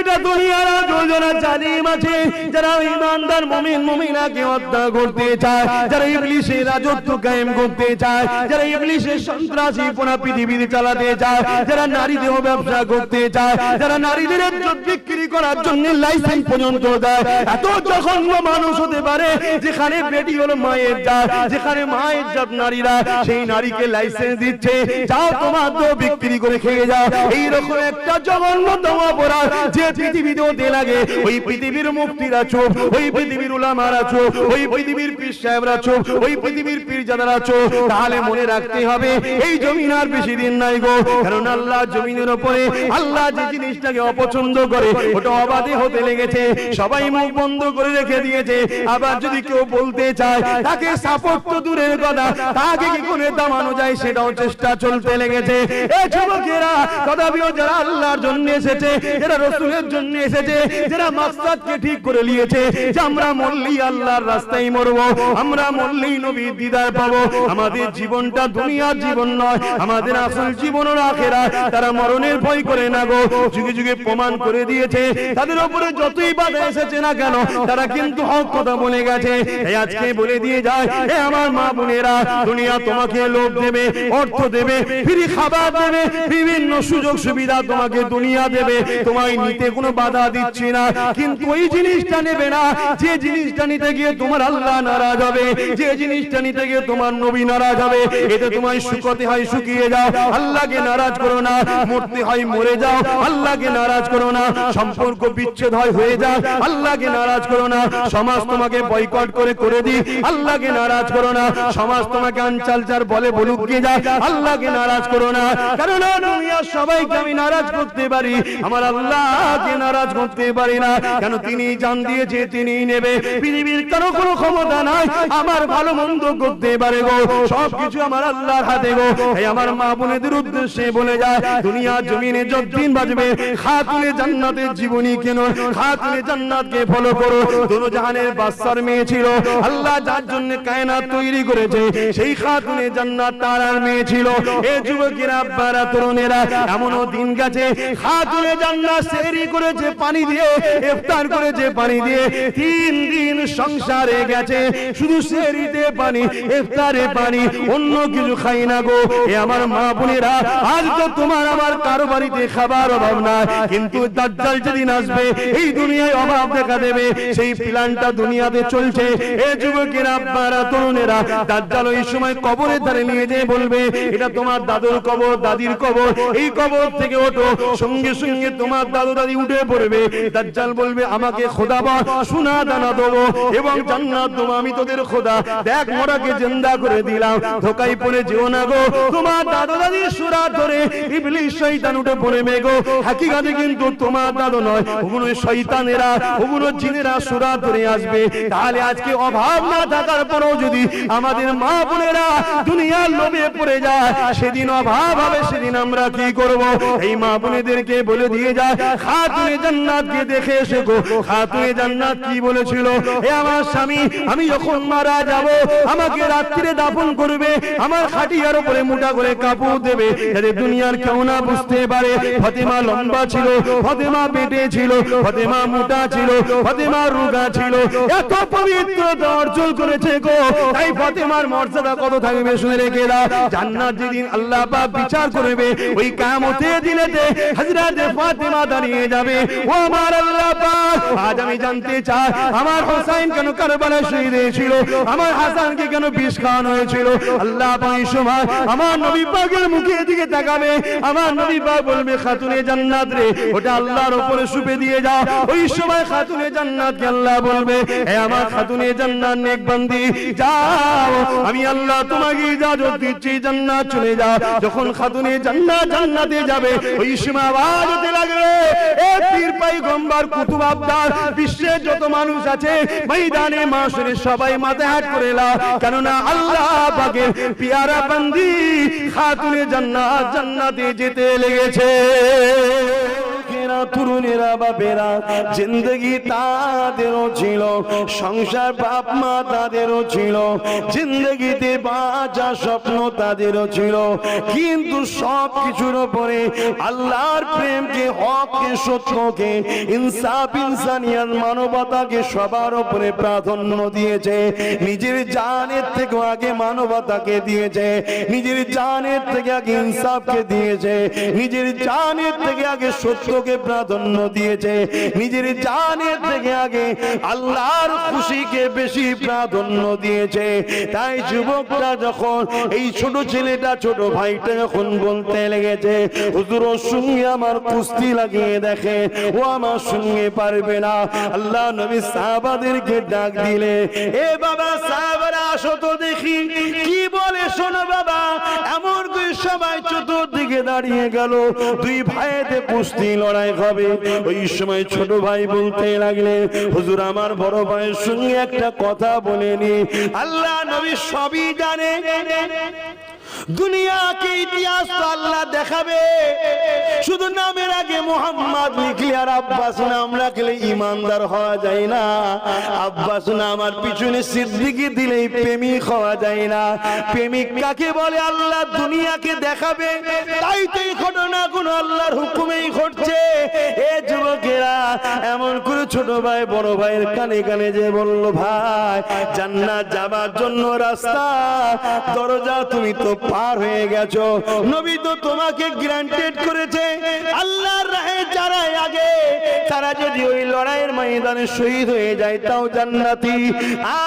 এটা দুনিয়ার যারা জালিম আছে, যারা ঈমানদার মুমিন মুমিনাকে হত্যা করতে চায়, যারা ইবলিসের রাজত্ব কায়েম করতে চায়, যারা ইবলিসের সন্ত্রাসীপনা পৃথিবীতে চালাতে চায়, যারা নারী দেহ ব্যবসা করতে চায়, যারা নারীদের ইজ্জত বিক্রি করার জন্য লাইসেন্স পর্যন্ত দেয়, এত জঘন্য মানুষ হতে পারে যেখানে বেটি হলো মায়ের জাত, যেখানে মায়ের জাত নারীরা সেই নারীকে লাইসেন্স দিচ্ছে, যাও তোমার তো বিক্রি করে খেয়ে যাও, এইরকম একটা জঘন্যতম অপরাধ যে পৃথিবীতে হতে লাগে, ওই পৃথিবীর মুফতিরা চুপ, ওই পৃথিবীর উলামারা চুপ, ওই পৃথিবীর পীর সাহেবরা চুপ, ওই পৃথিবীর পীরজাদারা চুপ, তাহলে মনে রাখতে হবে এই জমিন আর বেশি দিন নাই গো, কারণ আল্লাহ জমিনের উপরে আল্লাহ যে জিনিসটাকে অপছন্দ করে ওটা অবাধে হতে লেগেছে, সবাই মুখ বন্ধ করে রেখে দিয়েছে, আবার যদি কেউ বলতে চায় তাকে সাপোর্ট তো দূরের কথা, তাকে কি করে দামানো যায় সেটাও চেষ্টা চলতে লেগেছে। এই যুবকেরা তথাপিও যারা আল্লাহর জন্য এসেছে, যারা রাসূলের জন্য এসেছে, যারা মাকসাদকে ঠিক করে নিয়েছে যে আমরা মরলেই আল্লাহর রাস্তায় মরবো, আমরা মরলেই নবীর দিদার পাবো, আমাদের জীবনটা দুনিয়ার জীবন নয়, আমাদের আসল জীবন হলো আখিরাত, তারা মরণের ভয় করে না গো, যুগে যুগে প্রমাণ করে দিয়েছে, তাদের উপরে যতই বাধা এসেছে না কেন তারা কিন্তু হক কথা বলে গেছে। এই আজকে বলে দিয়ে যায়, এ আমার মা বোনেরা, দুনিয়া তোমাকে লোভ দেবে, অর্থ দেবে, ফ্রি খাবার দেবে, বিভিন্ন সুযোগ সুবিধা তোমাকে দুনিয়া দেবে, তোমায় নিতে কোনো বাধা দিচ্ছি না, কিন্তু ওই জিনিসটা নেবে না যে জিনিসটা নিতে গিয়ে তোমার আল্লাহ নারাজ হবে, যে জিনিসটা নিতে গিয়ে তোমার নবী নারাজ হবে, এতে তোমায় শুকাতে হয় শুকিয়ে যাও, আল্লাহকে নারাজ করো না, মরতে হয় মরে যাও, আল্লাহকে নারাজ করো না, সম্পর্ক বিচ্ছেদ হয় হয়ে যাও, আল্লাহকে নারাজ করো না, সমাজ তোমাকে বয়কট করে দি, আল্লাহকে নারাজ করো না, সমাজ তোমাকে আনচালচার বলে বলুক গিয়ে যায়, আল্লাহকে নারাজ করো না, কারণ দুনিয়ার সবাইকে আমি নারাজ করতে পারি, আমার আল্লাহকে নারাজ করতে পারি না, কেন তিনি জান দিয়েছে তিনি নেবে, পৃথিবীর কারো কোনো ক্ষমতা নাই আমার ভালো মন্দ করতে পারে গো, সবকিছু আমার আল্লাহর হাতে গো। এই আমার মা বোনেদের উদ্দেশ্যে বলে যায়, দুনিয়া জমিনে যতদিন বাজবে খাতুনে জান্নাতের জীবনী কেন, খাতুনে জান্নাতকে ফলো করো, দোনো জাহানের বাদশার মেয়ে ছিল, আল্লাহ যার জন্য কায়নাত তৈরি করেছে সেই খাতুনে জান্নাত তার আর মেয়ে ছিল। এ যুবকেরা আব্বারা তরুণেরা, এমনও দিন গেছে খাতুনে জান্নাত সেহরি করেছে পানি দিয়ে, ইফতার করেছে পানি দিয়ে, 3 দিন সংসারে গেছে শুধু সেহরিতে পানি, ইফতারে পানি, অন্য কিছু খাই না গো। এ আমার মা বোনেরা, আজ তো তোমার আমার কারো বাড়িতে খাবার অভাব নাই, কিন্তু দাজ্জাল যেদিন আসবে এই দুনিয়ায় অভাব দেখা দেবে, সেই প্ল্যানটা দুনিয়াতে চলছে। এ যুবকেরা আব্বারা তরুণেরা, দাজ্জাল ওই সময় কবরের ধারে নিয়ে যেয়ে বলবে এটা তোমার দাদুর কবর, দাদির কবর, এই কবর থেকে ওঠো, সঙ্গে সঙ্গে তোমার দাদু দাদি উঠে পড়বে, দাজ্জাল বলবে আমাকে খোদা বল, সোনা দানা দেবো এবং জান্নাত দেবো, আমি তোদের খোদা, দেখ মোরাকে জিন্দা করে দিলাম, ধোকায় পড়ে যেও না গো, তোমার দাদু দাদির সুরাত ধরে ইবলিস শয়তান উঠে পড়বে গো, হাকিকাতে কিন্তু তোমার দাদু নয়, ওগুলো শয়তানেরা, ওগুলো জিনেরা সুরাত ধরে আসবে। তাহলে আজকে অভাব না থাকার পরেও যদি আমাদের মা বোনেরা দুনিয়ার লোভে পড়ে যায়, সেদিন অভাব হবে, সেদিন আমরা কি করব? এই মা বোনেদেরকে বলে দিয়ে যায়, খাতুনে জান্নাতকে দেখে এসে গো, খাতুনে জান্নাত কি বলেছিল, হে আমার স্বামী, আমি যখন মারা যাব আমাকে রাত্রিরে দাফন করবে, আমার খাটিয়ার উপরে মোটা করে কাপড় দেবে, যাতে দুনিয়ার কেউ না বুঝতে পারে ফাতেমা লম্বা ছিল, ফাতেমা বেটে ছিল, ফাতেমা মোটা ছিল, ফাতেমা রোগা ছিল, এত পবিত্রতা অর্জন করেছে গো। তাই ফাতেমার মর্যাদা কত থাকবে শুনে রেখে দাও। জান্নাত যেদিন আল্লাহ পাক বিচার করবে, ওই কিয়ামতের দিনেতে হযরত ফাতেমা দাঁড়িয়ে যাবে, যাবে। ও আমার আল্লাহ পাক, আজ আমি জানতে চাই আমার হোসেন কেন কারবালায় শহীদ হয়েছিল, আমার হাসানকে কেন বিষ খাওয়ানো হয়েছিল। আল্লাহ পাক এই সময় আমার নবী পাকের মুখের দিকে তাকাবে, আমার নবী পাক বলবে খাতুনে জান্নাত রে, ওটা আল্লাহর উপরে সুপে দিয়ে যাও। ওই সময় খাতুনে জান্নাতকে আল্লাহ বলবে, হে আমার খাতুনে জান্নাত নেক বান্দি, যাও আমি আল্লাহ তোমাকে ইজাজত দিচ্ছি, জান্নাত চলে যাও। যখন খাতুনে জান্নাত জান্নাতে যাবে, ওই সময় আওয়াজ হতে লাগবে, এ পীর পয়গম্বর কুতুব আবদার, বিশ্বের যত মানুষ আছে ময়দানে মাশরে সবাই মাথা হাত করে লাও, কেননা আল্লাহ পাকের পিয়ারা বান্দি খাতুনে জান্নাত জান্নাতে যেতে লেগেছে। তরুণেরা বাপেরা জিন্দগি তাদেরও ছিল, সংসার বাপ মা তাদেরও ছিল, জিন্দগিতে বাঁচা স্বপ্ন তাদেরও ছিল, কিন্তু সব কিছুর উপরে আল্লাহর প্রেমকে, হককে, সত্যকে, ইনসাফ, ইনসানিয়াত, মানবতাকে সবার উপরে প্রাধান্য দিয়েছে। নিজের জানের থেকে আগে মানবতাকে দিয়েছে, নিজের জানের থেকে আগে ইনসাফকে দিয়েছে, নিজের জানের থেকে আগে সত্যকে প্রাধান্য দিয়েছে, নিজের জানের থেকে আগে আল্লাহর খুশিকে বেশি প্রাধান্য দিয়েছে। তাই যুবকরা যখন এই ছোট ছেলেটা, ছোট ভাইটা যখন বলতে লেগেছে, হুজুর ওর সঙ্গে আমার কুস্তি লাগিয়ে দেখে, ও আমার সঙ্গে পারবে না, আল্লাহ নবী সাহাবাদেরকে ডাক দিলে, এ বাবা সাহাবারা আসো তো দেখি কি বলে, শোনো বাবা। এমন করে সবাই চতুর্দিকে দাঁড়িয়ে গেল, দুই ভাইতে কুস্তি লড়াই হবে। ওই সময় ছোট ভাই বলতে লাগলে, হুজুর আমার বড় ভাইয়ের সঙ্গে একটা কথা বলেনি। আল্লাহ নবী সবই জানে, দুনিয়াকে ইতিহাস তো আল্লাহ দেখাবে, শুধু নামের আগে মোহাম্মদ লিখলে আর আব্বাস নাম রাখলে ইমানদার হওয়া যায় না। আব্বাস নাম আর পিছনে সিদ্দিকী দিলেই প্রেমিক হওয়া যায় না। প্রেমিক কাকে বলে আল্লাহ দুনিয়াকে দেখাবে, তাই তো এই ঘটনা কোন আল্লাহর হুকুমেই ঘটছে। এ যুবকেরা এমন করে ছোট ভাই বড় ভাইয়ের কানে কানে যে বলল, ভাই জান্নাত যাবার জন্য রাস্তা, দরজা তুমি তো পার হয়ে গেছো, নবী তো তোমাকে গ্রান্টেড করেছে, আল্লাহর রাহে যারা আগে তারা যদি ওই লড়াইয়ের ময়দানে শহীদ হয়ে যায় তাও জান্নাতি,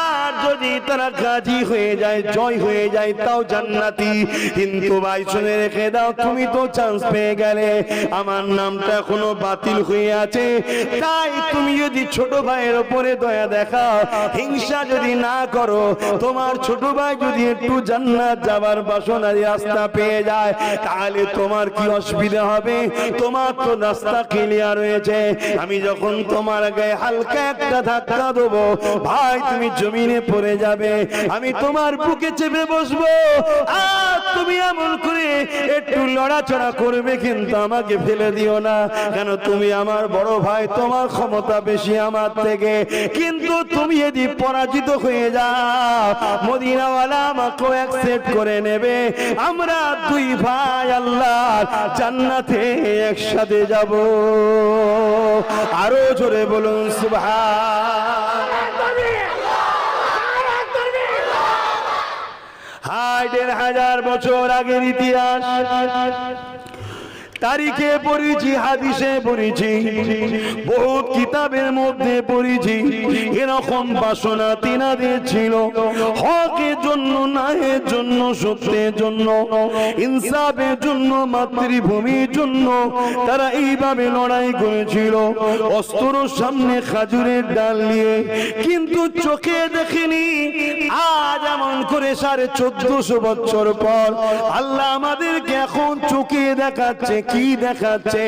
আর যদি তারা গাজী হয়ে যায়, জয় হয়ে যায় তাও জান্নাতি। কিন্তু ভাই শুনে রেখে দাও, তুমি তো চান্স পেয়ে গেলে, আমার নামটা এখনো বাতিল হয়ে আছে। তাই তুমি যদি ছোট ভাইয়ের উপরে দয়া দেখাও, হিংসা যদি না করো, তোমার ছোট ভাই যদি একটু জান্নাত যাবার বাসনার রাস্তা পেয়ে যায়, তাহলে তোমার কি অসুবিধা হবে? তোমার তো রাস্তা ক্লিয়ার রয়েছে। আমি যখন তোমার গায়ে হালকা একটা ধাক্কা দেবো, ভাই তুমি জমিনে পড়ে যাবে, আমি তোমার বুকে চেপে বসবো, আর তুমি এমন করে একটু লড়াচড়া করবে, কিন্তু আমাকে ফেলে দিও না, কেন তুমি আমার বড় ভাই, তোমার ক্ষমতা বেশি আমার থেকে। কিন্তু তুমি যদি পরাজিত হয়ে যাও, মদিনাওয়ালা আমাকে অ্যাকসেপ্ট করে নেবে, আমরা দুই ভাই আল্লাহ জান্নাতে একসাথে যাব। আরো জোরে বলুন সুবহান। হায় ১,৫০০ বছর আগের ইতিহাস, তারিখে পড়েছি, হাদিসে পড়েছি, বহুত কিতাবের মধ্যে পড়েছি, এরকম বাসনা তিনাদের ছিল, হকের জন্য, ন্যায়ের জন্য, সত্যের জন্য, ইনসাফের জন্য, মাতৃভূমির জন্য তারা এইভাবে লড়াই করেছিল, অস্ত্র সামনে খাজুরের ডাল নিয়ে। কিন্তু চোখে দেখিনি, আজ এমন করে ১৪৫০ বছর পর আল্লাহ আমাদেরকে এখন চোখে দেখাচ্ছে। কি দেখাচ্ছে?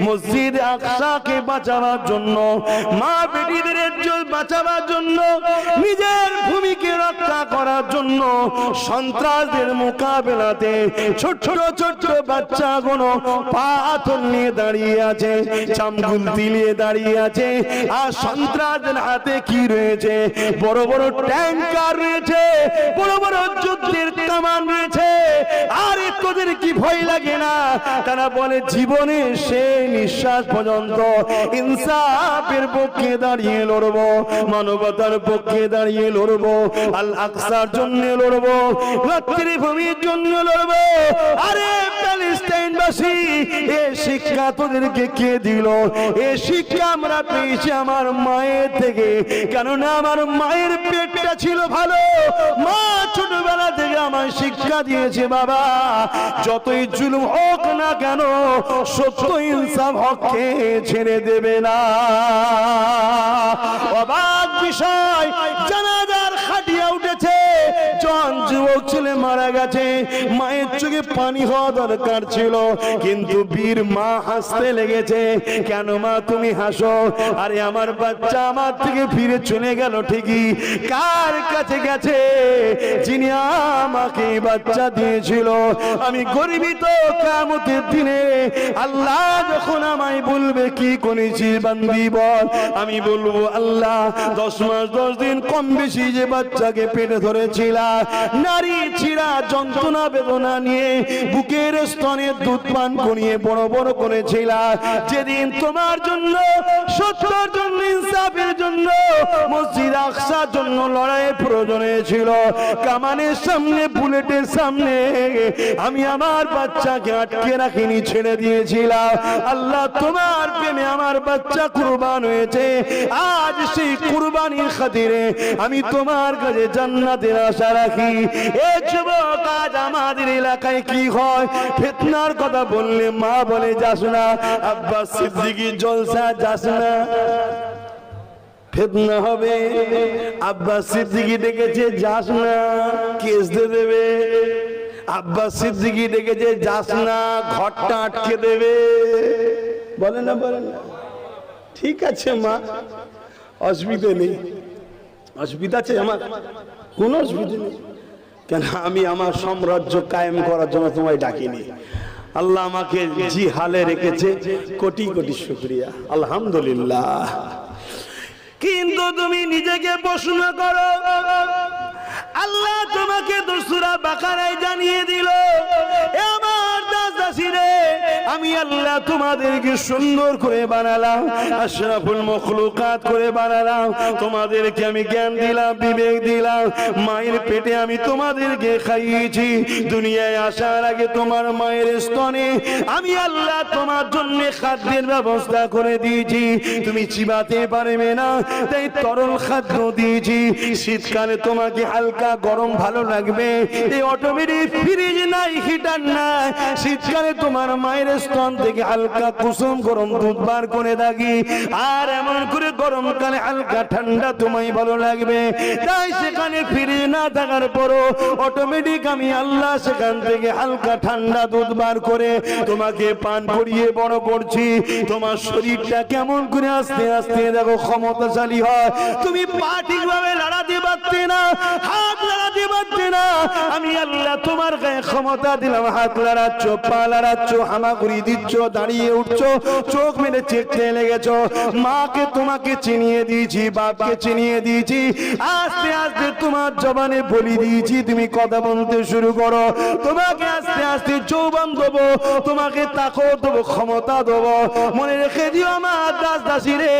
মসজিদ আকসাকে বাঁচাবার জন্য, মা বেটিদের ইজ্জত বাঁচাবার জন্য, নিজের ভূমিকে রক্ষা করার জন্য, সন্ত্রাসদের মোকাবেলাতে ছোট ছোট বাচ্চাগুলো পাথর নিয়ে দাঁড়িয়ে আছে, চামগুল দিলিয়ে দাঁড়িয়ে আছে, আর সন্ত্রাসদের হাতে কি রয়েছে? বড় বড় ট্যাঙ্কার রয়েছে, বড় বড় যুদ্ধের কামান রয়েছে। আর তোদের কি ভয় লাগে না? তারা বলে জীবনে সে নিঃশ্বাস পর্যন্ত ইনসাফের পক্ষে দাঁড়িয়ে লড়বো, মানবতার পক্ষে দাঁড়িয়ে লড়বো, আল আকসার জন্য লড়বো। লড়বো, মাতৃভূমির জন্য লড়বো। আরে প্যালেস্টাইনবাসী, এ শিক্ষা তোদেরকে কে দিল? এ শিক্ষা আমরা পেয়েছি আমার মায়ের থেকে। কেননা আমার মায়ের পেটটা ছিল ভালো, মা ছোটবেলা থেকে আমার শিক্ষা দিয়েছে, বাবা যতই জুলুম হোক না কেন সত্য ইনসাফ হককে ছেড়ে দেবে না। অবাক বিষয়, জানাজার খাটিয়া উঠেছে, জন যুবক ছেলে মারা গেছে, মায়ের চোখে পানি হওয়া দরকার ছিল, কিন্তু বীর মা হাসতে লেগেছে। কেন মা তুমি হাসো? আরে আমার বাচ্চা আমার থেকে ফিরে চলে গেল ঠিকই, কার কাছে গেছে? যিনি আমাকে বাচ্চা দিয়েছিল। আমি গর্বিত, কিয়ামতের দিনে আল্লাহ যখন আমায় বলবে কি করেছিস বান্দি বল, আমি বলবো আল্লাহ 10 মাস 10 দিন কম বেশি যে বাচ্চাকে পেটে ধরেছিলা, নারী ছিড়া যন্ত্রণা বেদনা নিয়ে বুকের স্তনে দুধ পান করিয়ে বড় বড় করেছিলা, যেদিন তোমার জন্য, সত্যের জন্য, ইনসাফের জন্য, মসজিদ আকসার জন্য লড়াই প্রয়োজনে ছিল, কামানের সামনে, বুলেটের সামনে আমি আমার বাচ্চাকে আটকে রাখিনি, ছেড়ে দিয়েছিলাম। আল্লাহ তোমার প্রেমে আমার বাচ্চা কুরবান হয়েছে। আজ সেই কুরবানির খাতিরে আমি তোমার কাছে জান্নাতের আশা রাখি। এ যুবক, আজ আমাদের এলাকায় কি হয়? ফিতনার কথা বললে মা বলে যাস না, আব্বাস সিদ্দিকীর জলসা যাস না, ফিতনা হবে। আব্বাস সিদ্দিকী ডেকেছে যাস না, কেস দিয়ে দেবে। আব্বাস সিদ্দিকী ডেকেছে যাস না, ঘরটা আটকে দেবে। বলে না, বলে না? ঠিক আছে মা, অসুবিধা নেই। অসুবিধা আছে আমার? কোন অসুবিধা নেই। কেন আমি আমার সাম্রাজ্য কায়েম করার জন্য তোমায় ডাকিনি। আল্লাহ আমাকে জি হালে রেখেছে, কোটি কোটি শুকরিয়া, আলহামদুলিল্লাহ। কিন্তু তুমি নিজেকে প্রশ্ন করো, আল্লাহ তোমাকে সূরা বাকারায় জানিয়ে দিল, এ আমার দাস-দাসীরে, আমি আল্লাহ তোমাদেরকে সুন্দর করে বানালাম, আশরাফুল মখলুকাত করে বানালাম, তোমাদেরকে আমি জ্ঞান দিলাম, বিবেক দিলাম, মায়ের পেটে আমি তোমাদেরকে খাইয়েছি, দুনিয়ায় আসার আগে তোমার মায়ের স্তনে আমি আল্লাহ তোমার জন্য খাদ্যের ব্যবস্থা করে দিয়েছি, তুমি চিবাতে পারবে না তাই তরল খাদ্য দিয়েছি, শীতকালে তোমাকে হালকা গরম ভালো লাগবে, এই অটোমেটিক ফ্রিজ নাই, হিটার নাই, শীতকালে তোমার মায়ের স্তন থেকে হালকা কুসুম গরম দুধ বার করে থাকি, আর এমন করে গরমকালে হালকা ঠান্ডা তোমায় ভালো লাগবে, তাই সেখানে ফ্রিজ না থাকার পরও অটোমেটিক আমি আল্লাহ সেখান থেকে হালকা ঠান্ডা দুধ বার করে তোমাকে পান করিয়ে বড় করছি, তোমার শরীরটা কেমন করে আস্তে আস্তে দেখো ক্ষমতাশালী হয়, তুমি পা ঠিকভাবে লড়াতে পারতে না, হাত লড়াতে পারতে না, আমি আল্লাহ তোমার গায়ে ক্ষমতা দিলাম, হাত লড়াচ্ছ, পা লড়াচ্ছ, হামাগুড়ি দিচ্ছ, দাঁড়িয়ে উঠছো, চোখ মেরে চেকতে লেগেছ, মাকে তোমাকে চিনিয়ে দিয়েছি, বাপকে চিনিয়ে দিয়েছি, আস্তে আস্তে তোমার জবানে বলি দিয়েছি, তুমি কথা বলতে শুরু করো, তোমাকে আস্তে আস্তে যৌবন দেবো, তোমাকে তাকত দেবো, ক্ষমতা দেবো, মনে রেখে দিও আমার দাস দাসী রে,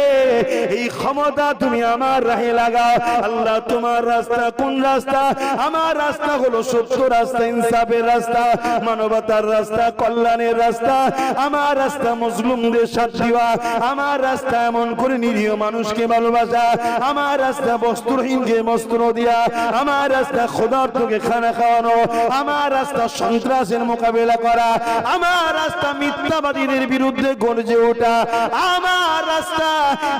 এই ক্ষমতা তুমি আমার রাহে লাগাও, আল্লাহ তোমার রাস্তা কোন রাস্তা? আমার রাস্তা হলো সত্য রাস্তা, ইনসাফের রাস্তা, মানবতার রাস্তা, কল্যাণের রাস্তা, আমার রাস্তা মুসলিমদের সাথ দেওয়া, আমার রাস্তা এমন করে নিরীহ মানুষকে ভালোবাসা, আমার রাস্তা বস্ত্রহীনকে বস্ত্র দেয়া, আমার রাস্তা ক্ষুধার্তকে খানা খাওয়ানো, আমার রাস্তা সন্ত্রাসের মোকাবেলা করা, আমার রাস্তা মিথ্যাবাদীদের বিরুদ্ধে গর্জে ওঠা, আমার রাস্তা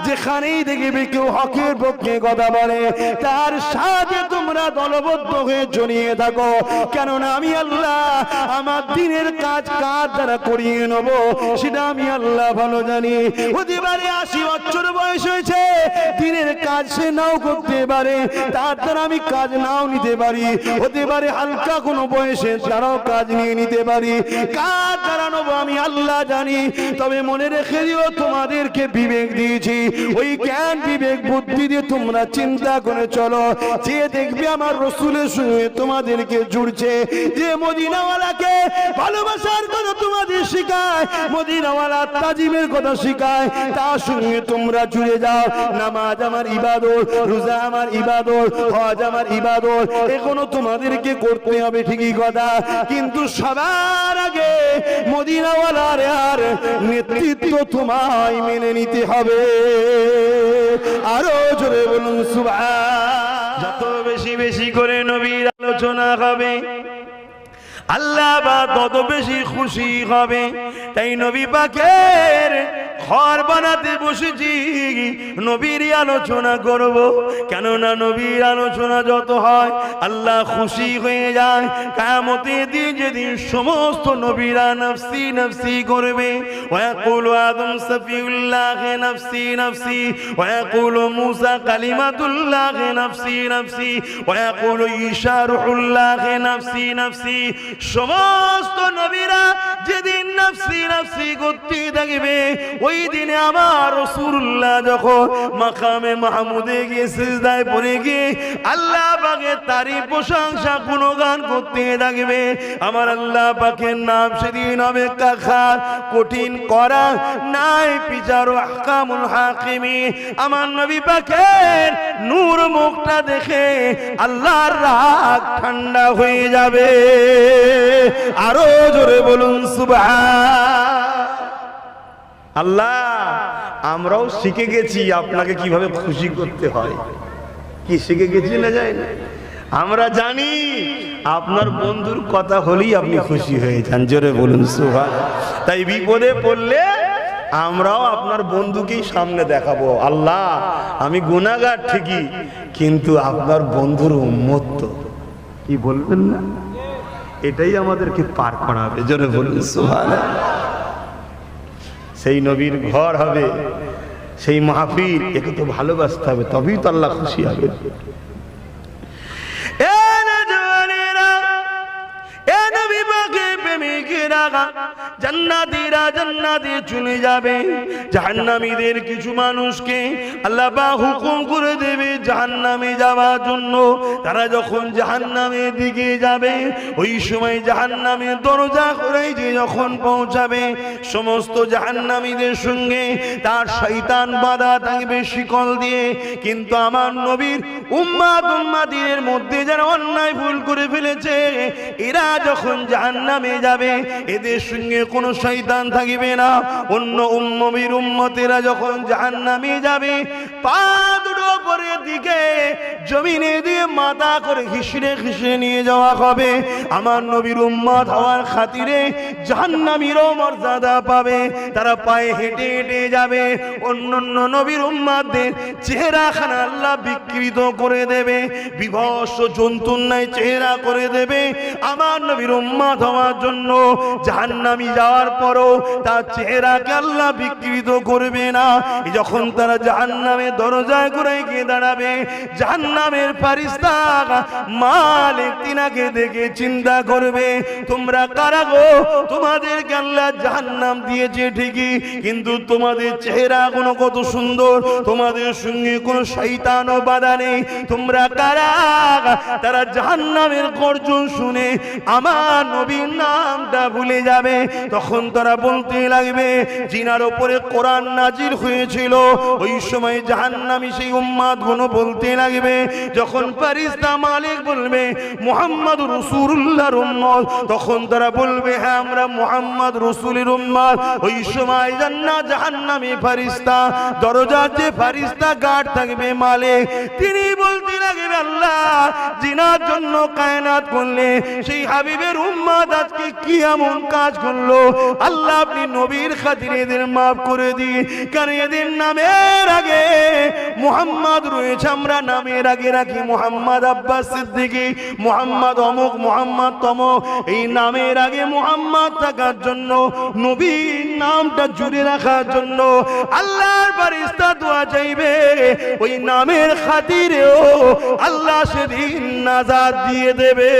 যেখানেই দেখবে কেউ হকের পক্ষে কথা বলে তার সাথে তোমরা দলবদ্ধ হয়ে জড়িয়ে থাকো, কেননা আমি আল্লাহ আমার দিনের কাজ কার দ্বারা করিয়ে নেব সেটা আমি আল্লাহ ভালো জানি। হতে পারে 80 বছর বয়স হয়েছে, দিনের কাজ সে নাও করতে পারে, তার দ্বারা আমি কাজ নাও নিতে পারি, হতে পারে হালকা কোনো বয়সে তারাও কাজ নিয়ে নিতে পারি, কার দ্বারা নেবো আমি আল্লাহ জানি। তবে মনে রেখে দিও তোমাদেরকে বিবেক দিয়েছি, ওই জ্ঞান বিবেক বুদ্ধি দিয়ে তোমরা চিন্তা করে চলো, যে দেখবে দেখবে আমার রাসূলের সঙ্গে তোমাদেরকে জুড়ছে। যে মদিনাওয়ালাকে ভালোবাসার কথা তোমাদের শেখায়, মদিনাওয়ালা তাজিমের কথা শেখায়, তার সঙ্গে তোমরা জুড়ে যাও। নামাজ আমার ইবাদত, রোজা আমার ইবাদত, হজ আমার ইবাদত, এখনো তোমাদেরকে করতে হবে ঠিকই কথা, কিন্তু সবার আগে মদিনাওয়ালার আর নেতৃত্ব তোমায় মেনে নিতে হবে। আরো জোরে বলুন সুবহান। যত বেশি বেশি করে নবীর আলোচনা হবে আল্লাহ বা তত বেশি খুশি হবে। তাই নবী পাকের ঘর বানাতে বসেছি, নবীর আলোচনা করব, কেননা নবীর আলোচনা যত হয় আল্লাহ খুশি হয়ে যায়। কিয়ামতের দিন যেদিন সমস্ত নবীরা নফসি নফসি করবে, ওয়াকুলু আদম সফিউল্লাহ নফসি নফসি, ওয়াকুলু মুসা কালিমাতুল্লাহ নফসি নফসি, ওয়াকুলু ঈসা রূহুল্লাহ নফসি নফসি। সমস্ত নবীরা যেদিন নফসি নফসি করতে থাকবে, ওই দিনে আমার রাসূলুল্লাহ যখন মাকামে মাহমুদে গিয়ে সিজদায় পড়ে গিয়ে আল্লাহ পাকের তারিফ প্রশংসা গুণগান করতে থাকবে, আমার আল্লাহ পাকের নাম সেদিন হবে কাখার, কঠিন করা নাই বিচার আহকামুল হাকিমি। আমার নবী পাকের নূর মুখটা দেখে আল্লাহর রাগ ঠান্ডা হয়ে যাবে। আরো জোরে বলুন সুবহান। আল্লাহ আমরাও শিখে গেছি আপনাকে কিভাবে খুশি করতে হয়। কি শিখে গেছি না যায় না, আমরা জানি আপনার বন্ধুর কথা হলেই আপনি খুশি হয়ে যান। জোরে বলুন সুবহান। তাই বিপদে পড়লে আমরাও আপনার বন্ধুকেই সামনে দেখাবো, আল্লাহ আমি গুনাহগার ঠিকই, কিন্তু আপনার বন্ধুর উম্মত তো। কি বলবেন না, এটাই আমাদেরকে পার করাবে। জোরে বলুন সুবহানাল্লাহ। সেই নবীর ঘর হবে, সেই মাহফিল, একে তো ভালোবাসতে হবে, তবেই তো আল্লাহ খুশি হবে। জান্নাতীরা জান্নাতে চলে যাবে, জাহান্নামীদের কিছু মানুষকে আল্লাহ পাক হুকুম করে দেবে জাহান্নামে যাওয়ার জন্য। তারা যখন জাহান্নামের দিকে যাবে, ওই সময় জাহান্নামের দরজা করে যে যখন পৌঁছাবে, সমস্ত জাহান্নামীদের সঙ্গে তার শয়তান বাঁধা থাকবে শিকল দিয়ে। কিন্তু আমার নবীর উম্মাত উম্মাতিদের মধ্যে যারা অন্যায় ভুল করে ফেলেছে, এরা যখন জাহান্নামে যাবে, এদের সঙ্গে কোনো শয়তান থাকবে না। অন্য নবীর উম্মতেরা যখন জাহান্নামে যাবে, পা দুটো উপরের দিকে জমিনে দিয়ে মাথা করে হিসড়ে হিসড়ে নিয়ে যাওয়া হবে। আমার নবীর উম্মত হওয়ার খাতিরে জাহান্নামীরও মর্যাদা পাবে, তারা পায়ে হেঁটে হেঁটে যাবে। অন্যান্য নবীর উম্মতদের চেহারাখানা আল্লাহ বিকৃত করে দেবে, বিভৎস জন্তুর ন্যায় চেহারা করে দেবে। আমার নবীর উম্মত হওয়ার জন্য জাহান্নামী যাওয়ার পরও তার চেহারাকে আল্লাহ বিকৃত করবে না। যখন তারা জাহান্নামের দরজায় করে গিয়ে দাঁড়াবে, জাহান্নামের ফেরেশতা মালিক তিনাকে দেখে চিন্তা করবে, তোমরা কারা গো? তোমাদেরকে আল্লাহ জাহান্নাম দিয়েছে ঠিকই, কিন্তু তোমাদের চেহারা কোনো কত সুন্দর, তোমাদের সঙ্গে কোনো শয়তানও বাধা নেই, তোমরা কারা? তারা জাহান্নামের গর্জন শুনে আমার নবীর নামটা ভুলে যাবে। তখন তারা বলতে লাগবে, জিনার উপরে কোরআন নাজিল হয়েছিল, ওই সময় জাহান্নামী সেই উম্মত গুলো বলতে লাগবে, যখন ফেরেশতা মালিক বলবে মুহাম্মদ রাসূলুল্লাহর উম্মত, তখন তারা বলবে হ্যাঁ আমরা মুহাম্মদ রাসূলের উম্মত। ওই সময় জান্নাত জাহান্নামী ফেরেশতা দরজার যে ফেরেশতা গার্ড থাকবে মালিক, তিনি বলতে লাগবে আল্লাহ জিনার জন্য কায়নাত করলে সেই হাবিবের উম্মত আজকে কি এমন কাজ করলো, আল্লাহ আপনি নবীর খাতিরে এদের মাফ করে দিন। কারণ এদের নামের আগে মুহাম্মদ রয়েছে, আমরা নামের আগে রাখি মুহাম্মদ আব্বাস সিদ্দিকী, মুহাম্মদ অমুক, মুহাম্মদ তমুক। এই নামের আগে মুহাম্মদ থাকার জন্য, নবীর নামটা জুড়ে রাখার জন্য আল্লাহর ফেরেশতা দোয়া চাইবে, ওই নামের খাতিরেও আল্লাহ সেদিন নাজাত দিয়ে দেবে।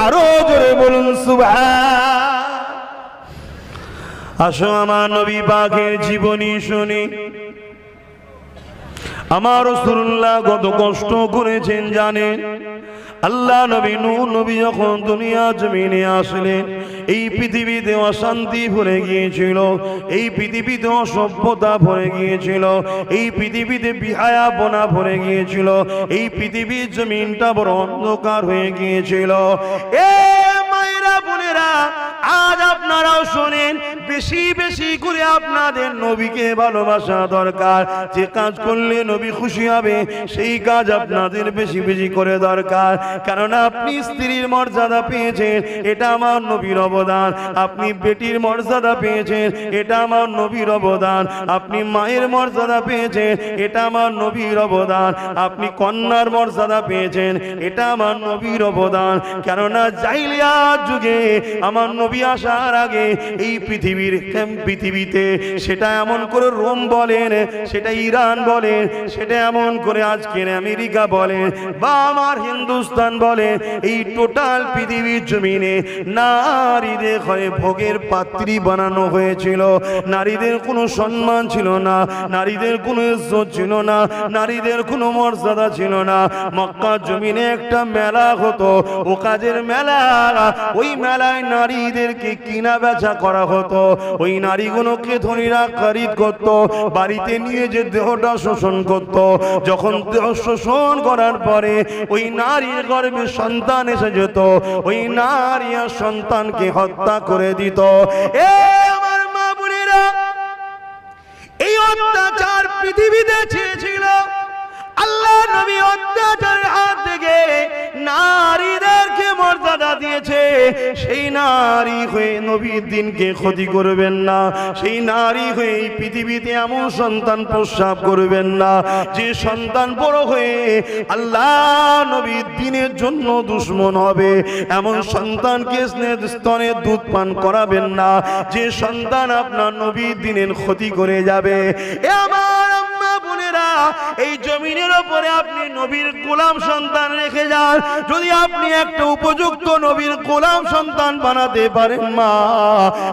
আরো জোরে বলুন সুবহান। আসো আমার নবী পাকের জীবনী শুনি। আমার রাসূলুল্লাহ কত কষ্ট করেছেন জানেন? আল্লাহ নবী নূহ নবী যখন দুনিয়া জমিনে আসলেন, এই পৃথিবীতে অশান্তি ভরে গিয়েছিল, এই পৃথিবীতে অসভ্যতা ভরে গিয়েছিল, এই পৃথিবীতে বিহায়াপনা ভরে গিয়েছিল, এই পৃথিবীর জমিনটা বড় অন্ধকার হয়ে গিয়েছিল। এ মায়েরা বোনেরা, আজ আপনারাও শোনেন, বেশি বেশি করে আপনাদের নবীকে ভালোবাসা দরকার। যে কাজ করলে নবী খুশি হবে সেই কাজ আপনাদের বেশি বেশি করে দরকার। কারণ আপনি স্ত্রীর মর্যাদা পেয়েছেন, এটা আমার নবীর অবদান। আপনি বেটির মর্যাদা পেয়েছেন, এটা আমার নবীর অবদান। আপনি মায়ের মর্যাদা পেয়েছেন, এটা আমার নবীর অবদান। আপনি কন্যার মর্যাদা পেয়েছেন, এটা আমার নবীর অবদান। কেননা জাহিলিয়াত যুগে আমার নবী আসার আগে এই পৃথিবীতে সেটা এমন করে রোম বলেন, সেটা ইরান বলেন, সেটা এমন করে আজকের আমেরিকা বলেন বা আমার হিন্দুস্তান বলেন, এই টোটাল পৃথিবীর জমিনে নারীদের ঘরে ভোগের পাত্রী বানানো হয়েছিল। নারীদের কোনো সম্মান ছিল না, নারীদের কোনো ইজ্জত ছিল না, নারীদের কোনো মর্যাদা ছিল না। মক্কা জমিনে একটা মেলা হতো, ও কাজের মেলা। ওই মেলায় নারীদেরকে কিনা বেচা করা হতো। ওই নারীগুলোকে ধনীরা খরিদ করত, বাড়িতে নিয়ে যে দেহটা শোষণ করত। যখন দেহ শোষণ করার পরে ওই নারীর গর্ভে সন্তান এসে যেত, ওই নারী আর সন্তানকে হত্যা করে দিত। এ আমার মা বোনেরা, এই অত্যাচার পৃথিবীতে ছেয়েছিল। আল্লাহ নবী অত্যাচারের হাত থেকে নারীদেরকে মর্যাদা দিয়েছে। সেই নারী হয়ে নবীর দিনকে ক্ষতি করবেন না, সেই নারী হয়ে এই পৃথিবীতে এমন সন্তান প্রস্রাব করবেন না যে সন্তান বড় হয়ে আল্লাহ নবীর দিনের জন্য দুশ্মন হবে। এমন সন্তানকে স্তনে দুধ পান করাবেন না যে সন্তান আপনার নবীর দিনের ক্ষতি করে যাবে। এ আমার আম্মা বোনেরা, এই জমিনের উপরে আপনি নবীর গোলাম সন্তান রেখে যান। যদি আপনি একটা উপযুক্ত নবীর গোলাম সন্তান বানাতে পারেন, মা,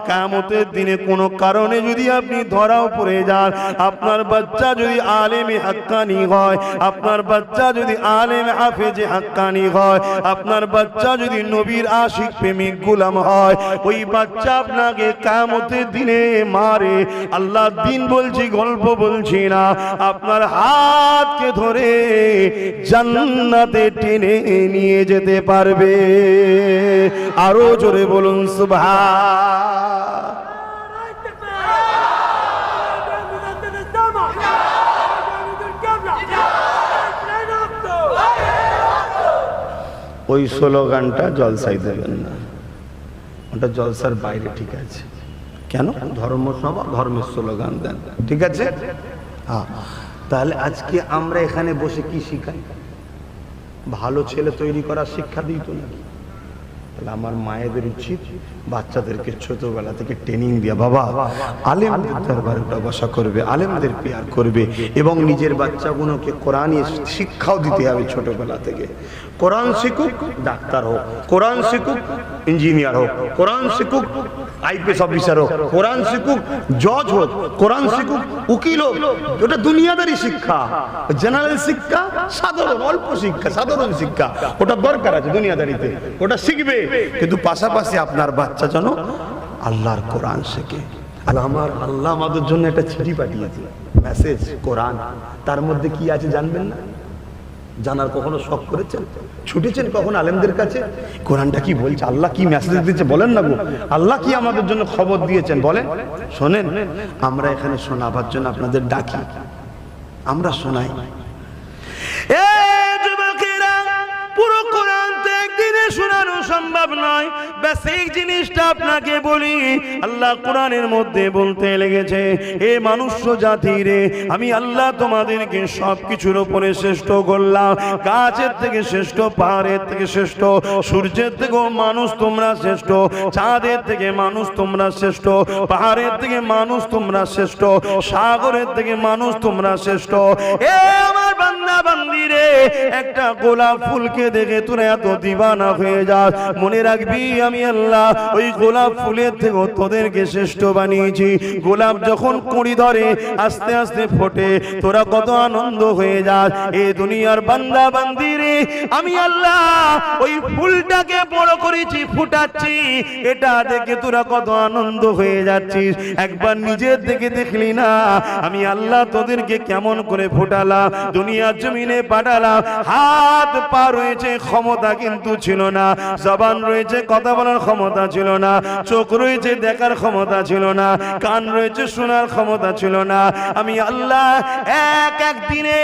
কিয়ামতের দিনে কোনো কারণে যদি আপনি ধরাও পড়ে যান, আপনার বাচ্চা যদি আলেমে হাক্কানি হয়, আপনার বাচ্চা যদি আলেমে হাফেজে হাক্কানি হয়, আপনার বাচ্চা যদি নবীর আশিক প্রেমিক গোলাম হয়, ওই বাচ্চা আপনাকে কিয়ামতের দিনে মারে। আল্লাহ দিন বলছি, গল্প বলছি না। আপনার হাতকে ধরে জান্নাতে টেনে নিয়ে যেতে পারবে। আরো জোরে বলুন সুবহান। ওই স্লোগানটা জলসায় দেবেন না, ওটা জলসার বাইরে, ঠিক আছে? কেন? ধর্মসভা, ধর্মের স্লোগান দেন, ঠিক আছে? হ্যাঁ, তাহলে আজকে আমরা এখানে বসে কি শিখাই? ভালো ছেলে তৈরি করার শিক্ষা দিই তো নাকি? তাহলে আমার মায়েদের উচিত বাচ্চাদেরকে ছোটবেলা থেকে ট্রেনিং দিয়া, বাবা আলেমদের দরবারে বসা করবে, আলেমদের পেয়ার করবে, এবং নিজের বাচ্চাগুলোকে কোরআনের শিক্ষাও দিতে হবে ছোটবেলা থেকে। কোরআন শিখুক ডাক্তার হোক, কোরআন শিখুক ইঞ্জিনিয়ার হোক, কোরআন শিখুক আইপিএস অফিসার হোক, কোরআন শিখুক জজ হোক, কোরআন শিখুক উকিল হোক। ওটা দুনিয়াদারি শিক্ষা, জেনারেল শিক্ষা, সাধারণ অল্প শিক্ষা, সাধারণ শিক্ষা, ওটা দরকার আছে দুনিয়াদারিতে, ওটা শিখবে। কিন্তু পাশাপাশি আপনার বাচ্চা যেন আল্লাহর কোরআন শেখে। আর আমার আল্লাহ আমাদের জন্য একটা চিঠি পাঠিয়েছে, মেসেজ, কোরআন। তার মধ্যে কি আছে জানবেন না? জানার কখনো শখ করেছেন? ছুটেছেন কখন আলেমদের কাছে? কোরআনটা কি বলছে, আল্লাহ কি মেসেজ দিয়েছে বলেন না গো? আল্লাহ কি আমাদের জন্য খবর দিয়েছেন বলেন? শোনেন, আমরা এখানে শোনাবার জন্য আপনাদের ডাকি, আমরা শোনাই। পুরো কোরআন তো একদিনে শোনানো সম্ভব নয়। বেসিক জিনিসটা আপনাকে বলি, আল্লাহ কোরআনের মধ্যে বলতে লেগেছে, হে মানুষ্য জাতি রে, আমি আল্লাহ তোমাদেরকে সবকিছুর উপরে শ্রেষ্ঠ করলাম। গাছের থেকে শ্রেষ্ঠ, পাহাড়ের থেকে শ্রেষ্ঠ, সূর্যের থেকেও মানুষ তোমরা শ্রেষ্ঠ, চাঁদের থেকে মানুষ তোমরা শ্রেষ্ঠ, পাহাড়ের থেকে মানুষ তোমরা শ্রেষ্ঠ, সাগরের থেকে মানুষ তোমরা শ্রেষ্ঠ। এ আমার বান্দা বান্দা বান্দিরে একটা গোলাপ ফুলকে দেখে তোরা এত দিবানা হয়ে যাস, মনে রাখবি আমি আল্লাহ ওই গোলাপ ফুলের থেকে তোদেরকে শ্রেষ্ঠ বানিয়েছি। গোলাপ যখন কুঁড়ি ধরে আস্তে আস্তে ফোটে, তোরা কত আনন্দ হয়ে যাস। এই দুনিয়ার বান্দা বান্দিরে আমি আল্লাহ ওই ফুলটাকে বড় করেছি, ফুটাচ্ছি, এটা দেখে তোরা কত আনন্দ হয়ে যাচ্ছিস। একবার নিজের দিকে দেখলি না আমি আল্লাহ তোদেরকে কেমন করে ফোটালাম, দুনিয়ার জমিনে পাঠালাম। হাত পা রয়েছে, ক্ষমতা কিন্তু ছিল না। জবান রয়েছে, কথা বলার ক্ষমতা ছিল না। চোখ রয়েছে, দেখার ক্ষমতা ছিল না। কান রয়েছে, শোনার ক্ষমতা ছিল না। আমি আল্লাহ এক এক দিনে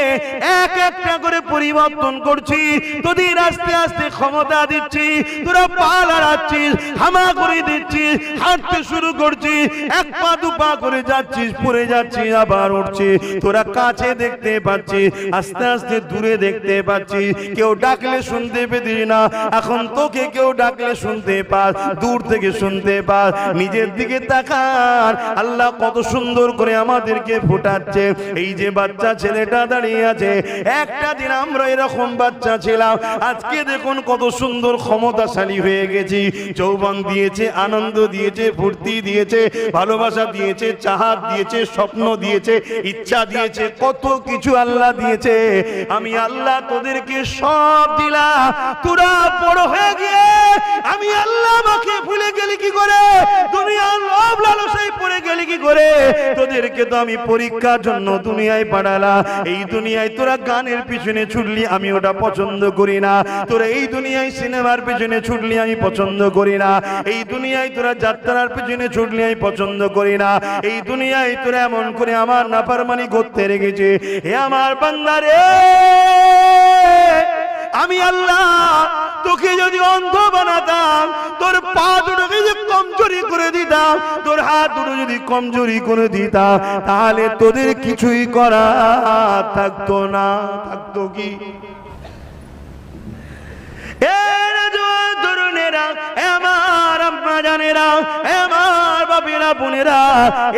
এক একটা করে পরিবর্তন করছি, তোদের আস্তে আস্তে ক্ষমতা দিচ্ছি। তোরা পা লড়াচ্ছিস, হামা করে দিচ্ছিস, হাঁটতে শুরু করছিস, এক পা দু পা করে যাচ্ছিস, পড়ে যাচ্ছিস, আবার উঠছিস। তোরা কাছে দেখতে পাচ্ছিস, আস্তে আস্তে দূরে দেখতে পাচ্ছিস। কেউ ডাকলে শুনতে পেতিস না, এখন তোকে কেউ ডাকলে শুনতে পাস, দূর থেকে শুনতে পাস। নিজের দিকে তাকান, আল্লাহ কত সুন্দর করে আমাদেরকে ফোটাচ্ছে। এই যে বাচ্চা ছেলেটা দাঁড়িয়ে আছে, একটা দিন আমরা এরকম বাচ্চা ছিলাম, আজকে দেখুন কত সুন্দর ক্ষমতাশালী হয়ে গেছি। যৌবন দিয়েছে, আনন্দ দিয়েছে, ফুর্তি দিয়েছে, ভালোবাসা দিয়েছে, চাহাত দিয়েছে, স্বপ্ন দিয়েছে, ইচ্ছা দিয়েছে, কত কিছু আল্লাহ দিয়েছে। আমি আল্লাহ তোদেরকে সব দিলাম, তোরা বড় হয়ে গিয়ে আমি আল্লাহ আমাকে ভুলে গেলি কি করে, দুনিয়ার লোভ লালসায় পড়ে গেলি কি করে। তোদেরকে তো আমি পরীক্ষার জন্য দুনিয়ায় পাঠালাম। এই দুনিয়ায় তোরা গানের পিছনে ছুটলি, আমি ওটা পছন্দ করি না। তোরা এই দুনিয়ায় সিনেমার পিছনে ছুটলি, আমি পছন্দ করি না। এই দুনিয়ায় তোরা যাত্রার পিছনে ছুটলি, আমি পছন্দ করি না। এই দুনিয়ায় তোরা এমন করে আমার নাফরমানি করতে রেখেছে। হে আমার বান্দারে, আমি আল্লাহ তোকে যদি অন্ধ বানাতাম, তোর পা দুটোকে যদি কমজোরি করে দিতাম, তোর হাত দুটো যদি কমজোরি করে দিতাম, তাহলে তোদের কিছুই করা থাকতো না। থাকতো কি? আমার আম্মা জানেরা, আমার বাপেরা বোনেরা,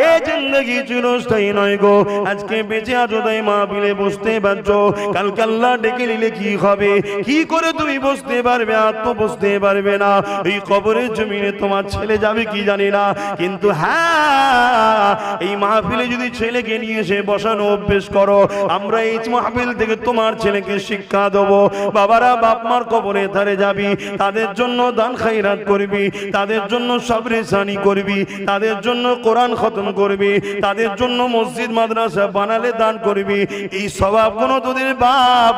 এই জিন্দগি চিরস্থায়ী নয় গো। আজকে বেঁচে আছো তাই মাহফিলে বসতে পারছো, কালকে আল্লাহ ডেকে নিলে কি হবে? কি করে তুমি বসতে পারবে? আর তো বসতে পারবে না। এই কবরের জমিনে তোমার ছেলে যাবে কি জানি না, কিন্তু হ্যাঁ, এই মাহফিলে যদি ছেলেকে নিয়ে এসে বসানো অভ্যেস করো, আমরা এই মাহফিল থেকে তোমার ছেলেকে শিক্ষা দেবো। বাবারা বাপ মার কবরে ধারে যাবি, তাদের জন্য দান খায়রাত করবি, তাদের জন্য সবরে সানি করবি, তাদের জন্য কোরআন খতম করবি, তাদের জন্য মসজিদ মাদ্রাসা বানালে দান করবি। এই স্বভাব কোন তোদের বাপ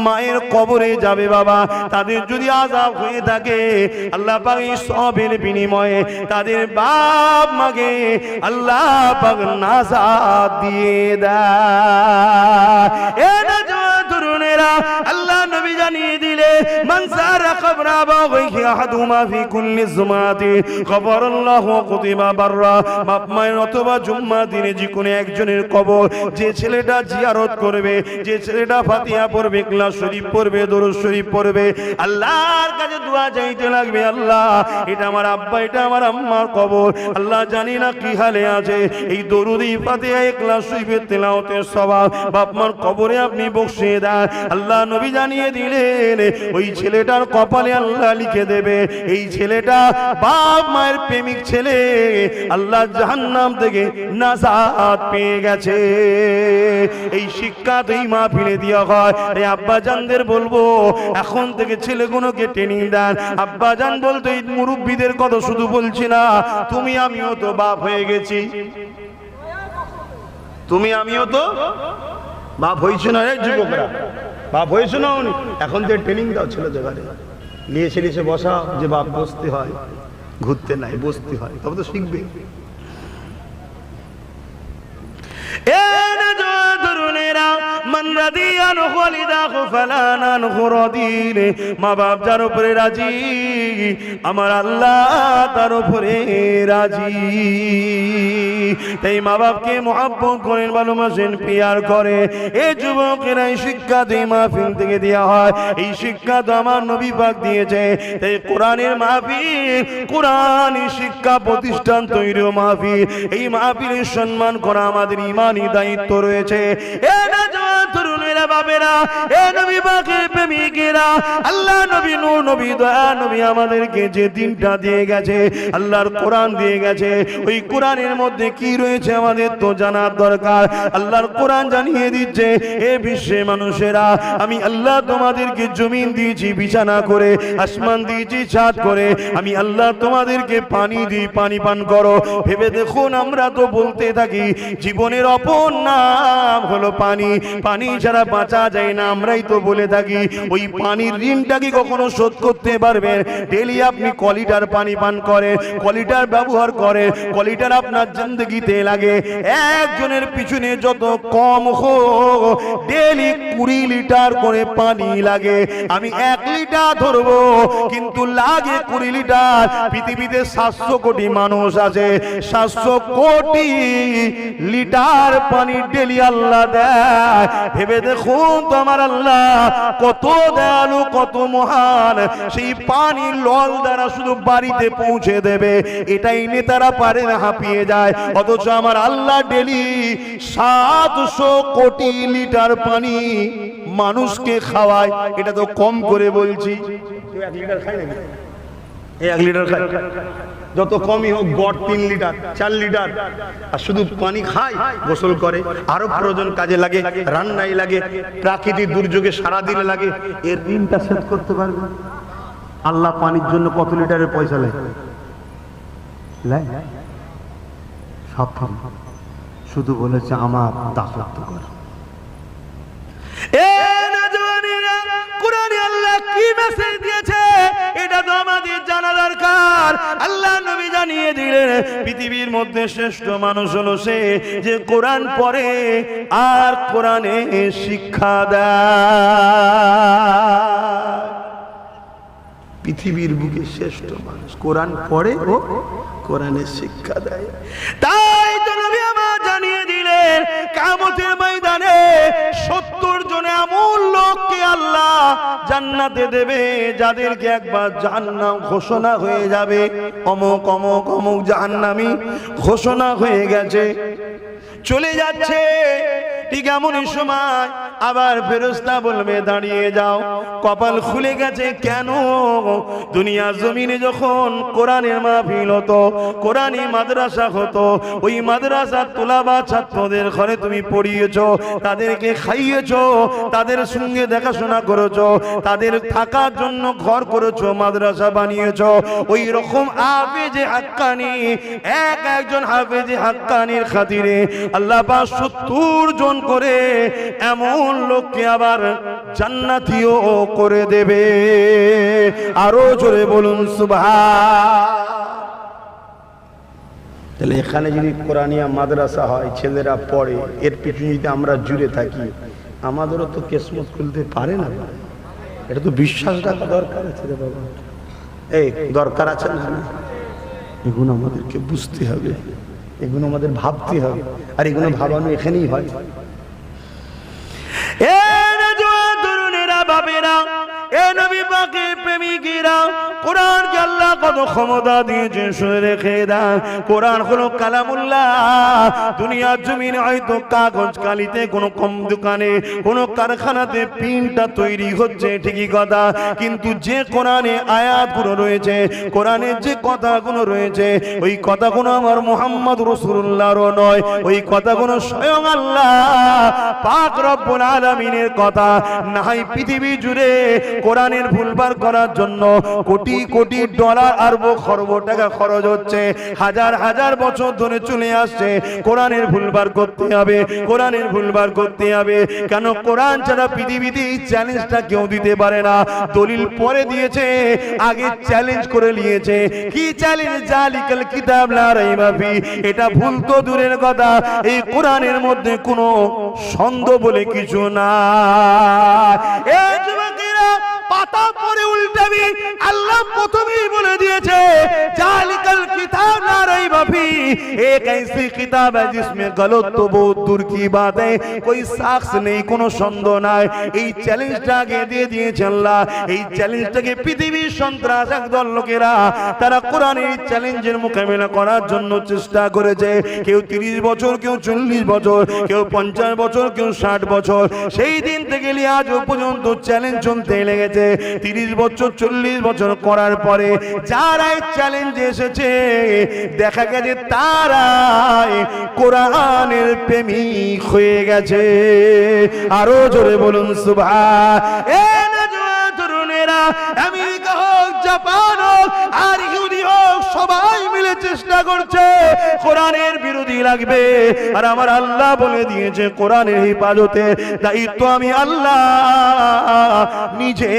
মায়ের কবরে যাবে বাবা, তাদের যদি আযাব হয়ে থাকে, আল্লাহ পাক এই সবের বিনিময়ে তাদের বাপ মাকে আল্লাহ পাক নাজাত দিয়ে দেয়। আল্লাহ নবী জানিয়ে দিলে, মান সারা কবরা বাগহি আহাদুমা ফি কুল্লি জুমাতি কবরাল্লাহু কুতিবা বাররা। বাপ মায়ের অথবা জুম্মা দিনে যে কোনো একজনের কবর যে ছেলেটা জিয়ারত করবে, যে ছেলেটা ফাতিহা পড়বে, ইখলাস শরীফ পড়বে, দরুদ শরীফ পড়বে, আল্লাহর কাছে দোয়া চাইতে লাগবে, আল্লাহ এটা আমার আব্বা, এটা আমার আম্মার কবর, আল্লাহ জানি না কি হালে আছে, এই দরুদ ফাতিহা ইখলাস শরীফের তেলাওয়াতের সওয়াব বাপ মার কবরে আপনি বসিয়ে দেন। আল্লাহ নবী জানিয়ে দিলেন, ওই ছেলেটার কপালে আল্লাহ লিখে দেবে, এই ছেলেটা বাপ মায়ের প্রেমিক ছেলে, আল্লাহ জাহান্নাম থেকে নাজাত পেয়ে গেছে। এই শিক্ষা তো এই মাহফিলে দেওয়া হয়। এই আব্বা জানদের বলবো, এখন থেকে ছেলেগুলোকে ট্রেনিং দেন। আব্বা জান বলতো, এই মুরব্বীদের কথা শুধু বলছি না, তুমি আমিও তো বাপ হয়ে গেছি, তুমি আমিও তো বাপ হয়েছে না। এই যুবকরা বাপ হয়েছে না, এখন যে ট্রেনিং দাও ছেলেদের ঘরে নিয়ে এসে বসা, যে বাপ বসতে হয়, ঘুরতে নাই বসতে হয়, তবে তো শিখবে। মা বাপ যার উপরে রাজি, আমার আল্লাহ তার উপরে রাজি। তাই মা বাপকে মহব্বত করেন, ভালোবাসেন, পিয়ার করে। এই যুবকেরা এই শিক্ষা তো এই মাহফিল থেকে দেওয়া হয়। এই শিক্ষা তো আমার নবী পাক দিয়েছে। তাই কোরআনের মাহফিল, কোরআনী শিক্ষা প্রতিষ্ঠান তৈরিও মাহফিল। এই মাহফিলের সম্মান করা আমাদের ইমানি দায়িত্ব রয়েছে। বাবেরা, এ নবী পাকের প্রেমিকেরা, আল্লাহ নবী নূর নবী দয়া নবী আমাদেরকে যে দিনটা দিয়ে গেছে, আল্লাহর কোরআন দিয়ে গেছে, ওই কোরআনের মধ্যে কি রয়েছে আমাদের তো জানার দরকার। আল্লাহর কোরআন জানিয়ে দিচ্ছে, এ বিশ্বে মানুষেরা, আমি আল্লাহ তোমাদেরকে জমিন দিয়েছি বিছানা করে, আসমান দিয়েছি ছাদ করে, আমি আল্লাহ তোমাদেরকে পানি দিই, পানি পান করো। ভেবে দেখুন, আমরা তো বলতে থাকি জীবনের অপর নাম হলো পানি, পানি ছাড়া বাঁচা যায় না, আমরাই তো বলে থাকি। ওই পানির ঋণটা কি কখনো শোধ করতে পারবেন? ডেলি আপনি কলিটার পানি পান করেন, কলিটার ব্যবহার করেন, কলিটার আপনার জিন্দগিতে লাগে। একজনের পিছনে যত কম হোক ডেলি 20 লিটার করে পানি লাগে। আমি 1 লিটার ধরবো, কিন্তু লাগে 20 লিটার। পৃথিবীতে 700 কোটি মানুষ আছে, 700 কোটি লিটার পানি ডেলি আল্লাহ দেয়। ভেবে দেখুন তো আমার আল্লাহ কত দয়ালু, কত মহান। সেই পানি লল দ্বারা শুধু বাড়িতে পৌঁছে দেবে, এটাই নেতারা পারে না, হাঁপিয়ে যায়। অথচ আমার আল্লাহ ডেলি 700 কোটি লিটার পানি মানুষকে খাওয়ায়। এটা তো কম করে বলছি। 1 লিটার খায় নাকি? 1 লিটার খায়, যত কমই হোক গড় 3 লিটার 4 লিটার। আর শুধু পানি খায়, গোসল করে, আরো প্রয়োজন কাজে লাগে, রান্নায় লাগে, প্রাকৃতিক দুর্যোগে সারাদিনে লাগে। এর ঋণটা শোধ করতে পারবে? আল্লাহ পানির জন্য কত লিটারের পয়সা লাগে? সব শুধু বলেছে আমার দাসত্ব কর। কোরআনে আল্লাহ কি মেসেজ দিয়েছে এটা তো আমাদের জানা দরকার। আল্লাহ নবী জানিয়ে দিলেন, পৃথিবীর মধ্যে শ্রেষ্ঠ মানুষ হলো সে যে কোরআন পড়ে আর কোরআনে শিক্ষা দেয়। পৃথিবীর বুকে শ্রেষ্ঠ মানুষ কোরআন পড়ে ও কোরআনে শিক্ষা দেয়। তাই তো নবী আমার জানিয়ে দিলেন, কিয়ামতের ময়দানে 70 জন এমন লোককে আল্লাহ জান্নাতে দেবে, যাদেরকে একবার জাহান্নাম ঘোষণা হয়ে যাবে, অমুক অমুক অমুক জাহান্নামী ঘোষণা হয়ে গেছে, চলে যাচ্ছে। ঠিক এমনই সময় আবার ফেরেশতা বলবে, দাঁড়িয়ে যাও। কপাল খুলে গেছে। কেন? দুনিয়ার জমিনে যখন কোরআনের মাহফিল হতো, কোরআনি মাদ্রাসা হতো, ওই মাদ্রাসার তোলাবা ছাত্রদের ঘরে তুমি পড়িয়েছো, তাদেরকে খাইয়েছো, তাদের সঙ্গে দেখাশোনা করেছো, তাদের থাকার জন্য ঘর করেছো, মাদ্রাসা বানিয়েছো। ওই রকম হাফেজে হাক্কানি, একজন হাফেজে হাক্কানির খাতিরে আল্লাহ পাক 70 জন করে এমন লোককে আবার জান্নাতীও করে দেবে। আরো জোরে বলুন সুবহান। তাহলে এখানে যদি কোরআনিয়া মাদ্রাসা হয়, ছেলেরা পড়ে, এর পিছনে যদি আমরা জুড়ে থাকি, আমাদেরও তো কিসমত খুলতে পারে না। এটা তো বিশ্বাস রাখা দরকার আছে রে বাবা, এই দরকার আছে না? এগুলো আমাদেরকে বুঝতে হবে, এগুলো আমাদের ভাবতে হবে, আর এগুলো ভাবানো এখানেই হয়। এ নওজোয়ান তরুণেরা, বাবেরা, এ নবী পাকের প্রেমিকেরা, কোরআনকে আল্লাহ কত ক্ষমতা দিয়েছে শুনে রেখে দেন। কোরআন হলো কালামুল্লাহ। দুনিয়ার জমিনে হয়তো কাগজ কালিতে কোনো কম দোকানে, কোনো কারখানাতে প্রিন্টটা তৈরি হচ্ছে, ঠিকই কথা, কিন্তু যে কোরআনে আয়াতগুলো রয়েছে, কোরআনের যে কথাগুলো রয়েছে, ওই কথাগুলো আমার মুহাম্মদ রাসূলুল্লাহর নয়, ওই কথাগুলো স্বয়ং আল্লাহ পাক রব্বুল আলামিনের কথা। নাই পৃথিবী জুড়ে কোরআনের ভুলবার করার জন্য কোটি কোটি ডলার, আরব খরব টাকা খরচ হচ্ছে, হাজার হাজার বছর ধরে চলে আসছে। কোরআনের ভুলবার করতে হবে, কোরআনের ভুলবার করতে হবে। কেন? কোরআন ছাড়া পৃথিবীতে এই চ্যালেঞ্জটা কেউ দিতে পারে না। দলিল পরে দিয়েছে, আগে চ্যালেঞ্জ করে নিয়েছে। কি চ্যালেঞ্জ? জালিকাল কিতাব লা রাইবা ফি। এটা ভুল তো দূরের কথা, এই কোরআনের মধ্যে কোনো সন্দেহ বলে কিছু না। এই যুবকেরা, পাতা পরে উল্টাবি। আল্লাহ প্রথমেই বলে দিয়েছে, জালিকাল কিতাব লা রাইবা ফি। एक ऐसी किताब है जिसमें गलत तो बहुत दूर की बात है, कोई साक्ष नहीं, কোনো সন্দেহ নাই। এই চ্যালেঞ্জটাকে দিয়ে দিয়েছে আল্লাহ। এই চ্যালেঞ্জটাকে পৃথিবীর সন্ত্রাস একদল লোকেরা তারা কোরআনের এই চ্যালেঞ্জের মোকাবেলা করার জন্য চেষ্টা করেছে। কেউ 30 বছর, কেউ 40 বছর, কেউ 50 বছর, কেউ 60 বছর। সেই দিন থেকে নিয়ে আজ পর্যন্ত চ্যালেঞ্জ চলতে লেগেছে। 30 বছর 40 বছর করার পরে যারা এই চ্যালেঞ্জে এসেছে দেখা গেছে তারাই কোরআনের প্রেমিক হয়ে গেছে। আরো জোরে বলুন সুবহান। তরুণেরা আমেরিকা হোক, জাপান হোক আর ইহুদি হোক, সবাই মিলে চেষ্টা করছে কোরআনের বিরোধী লাগবে। আর আমার আল্লাহ বলে দিয়েছে কোরআনের হেফাজতে দায়িত্ব আমি আল্লাহ নিজে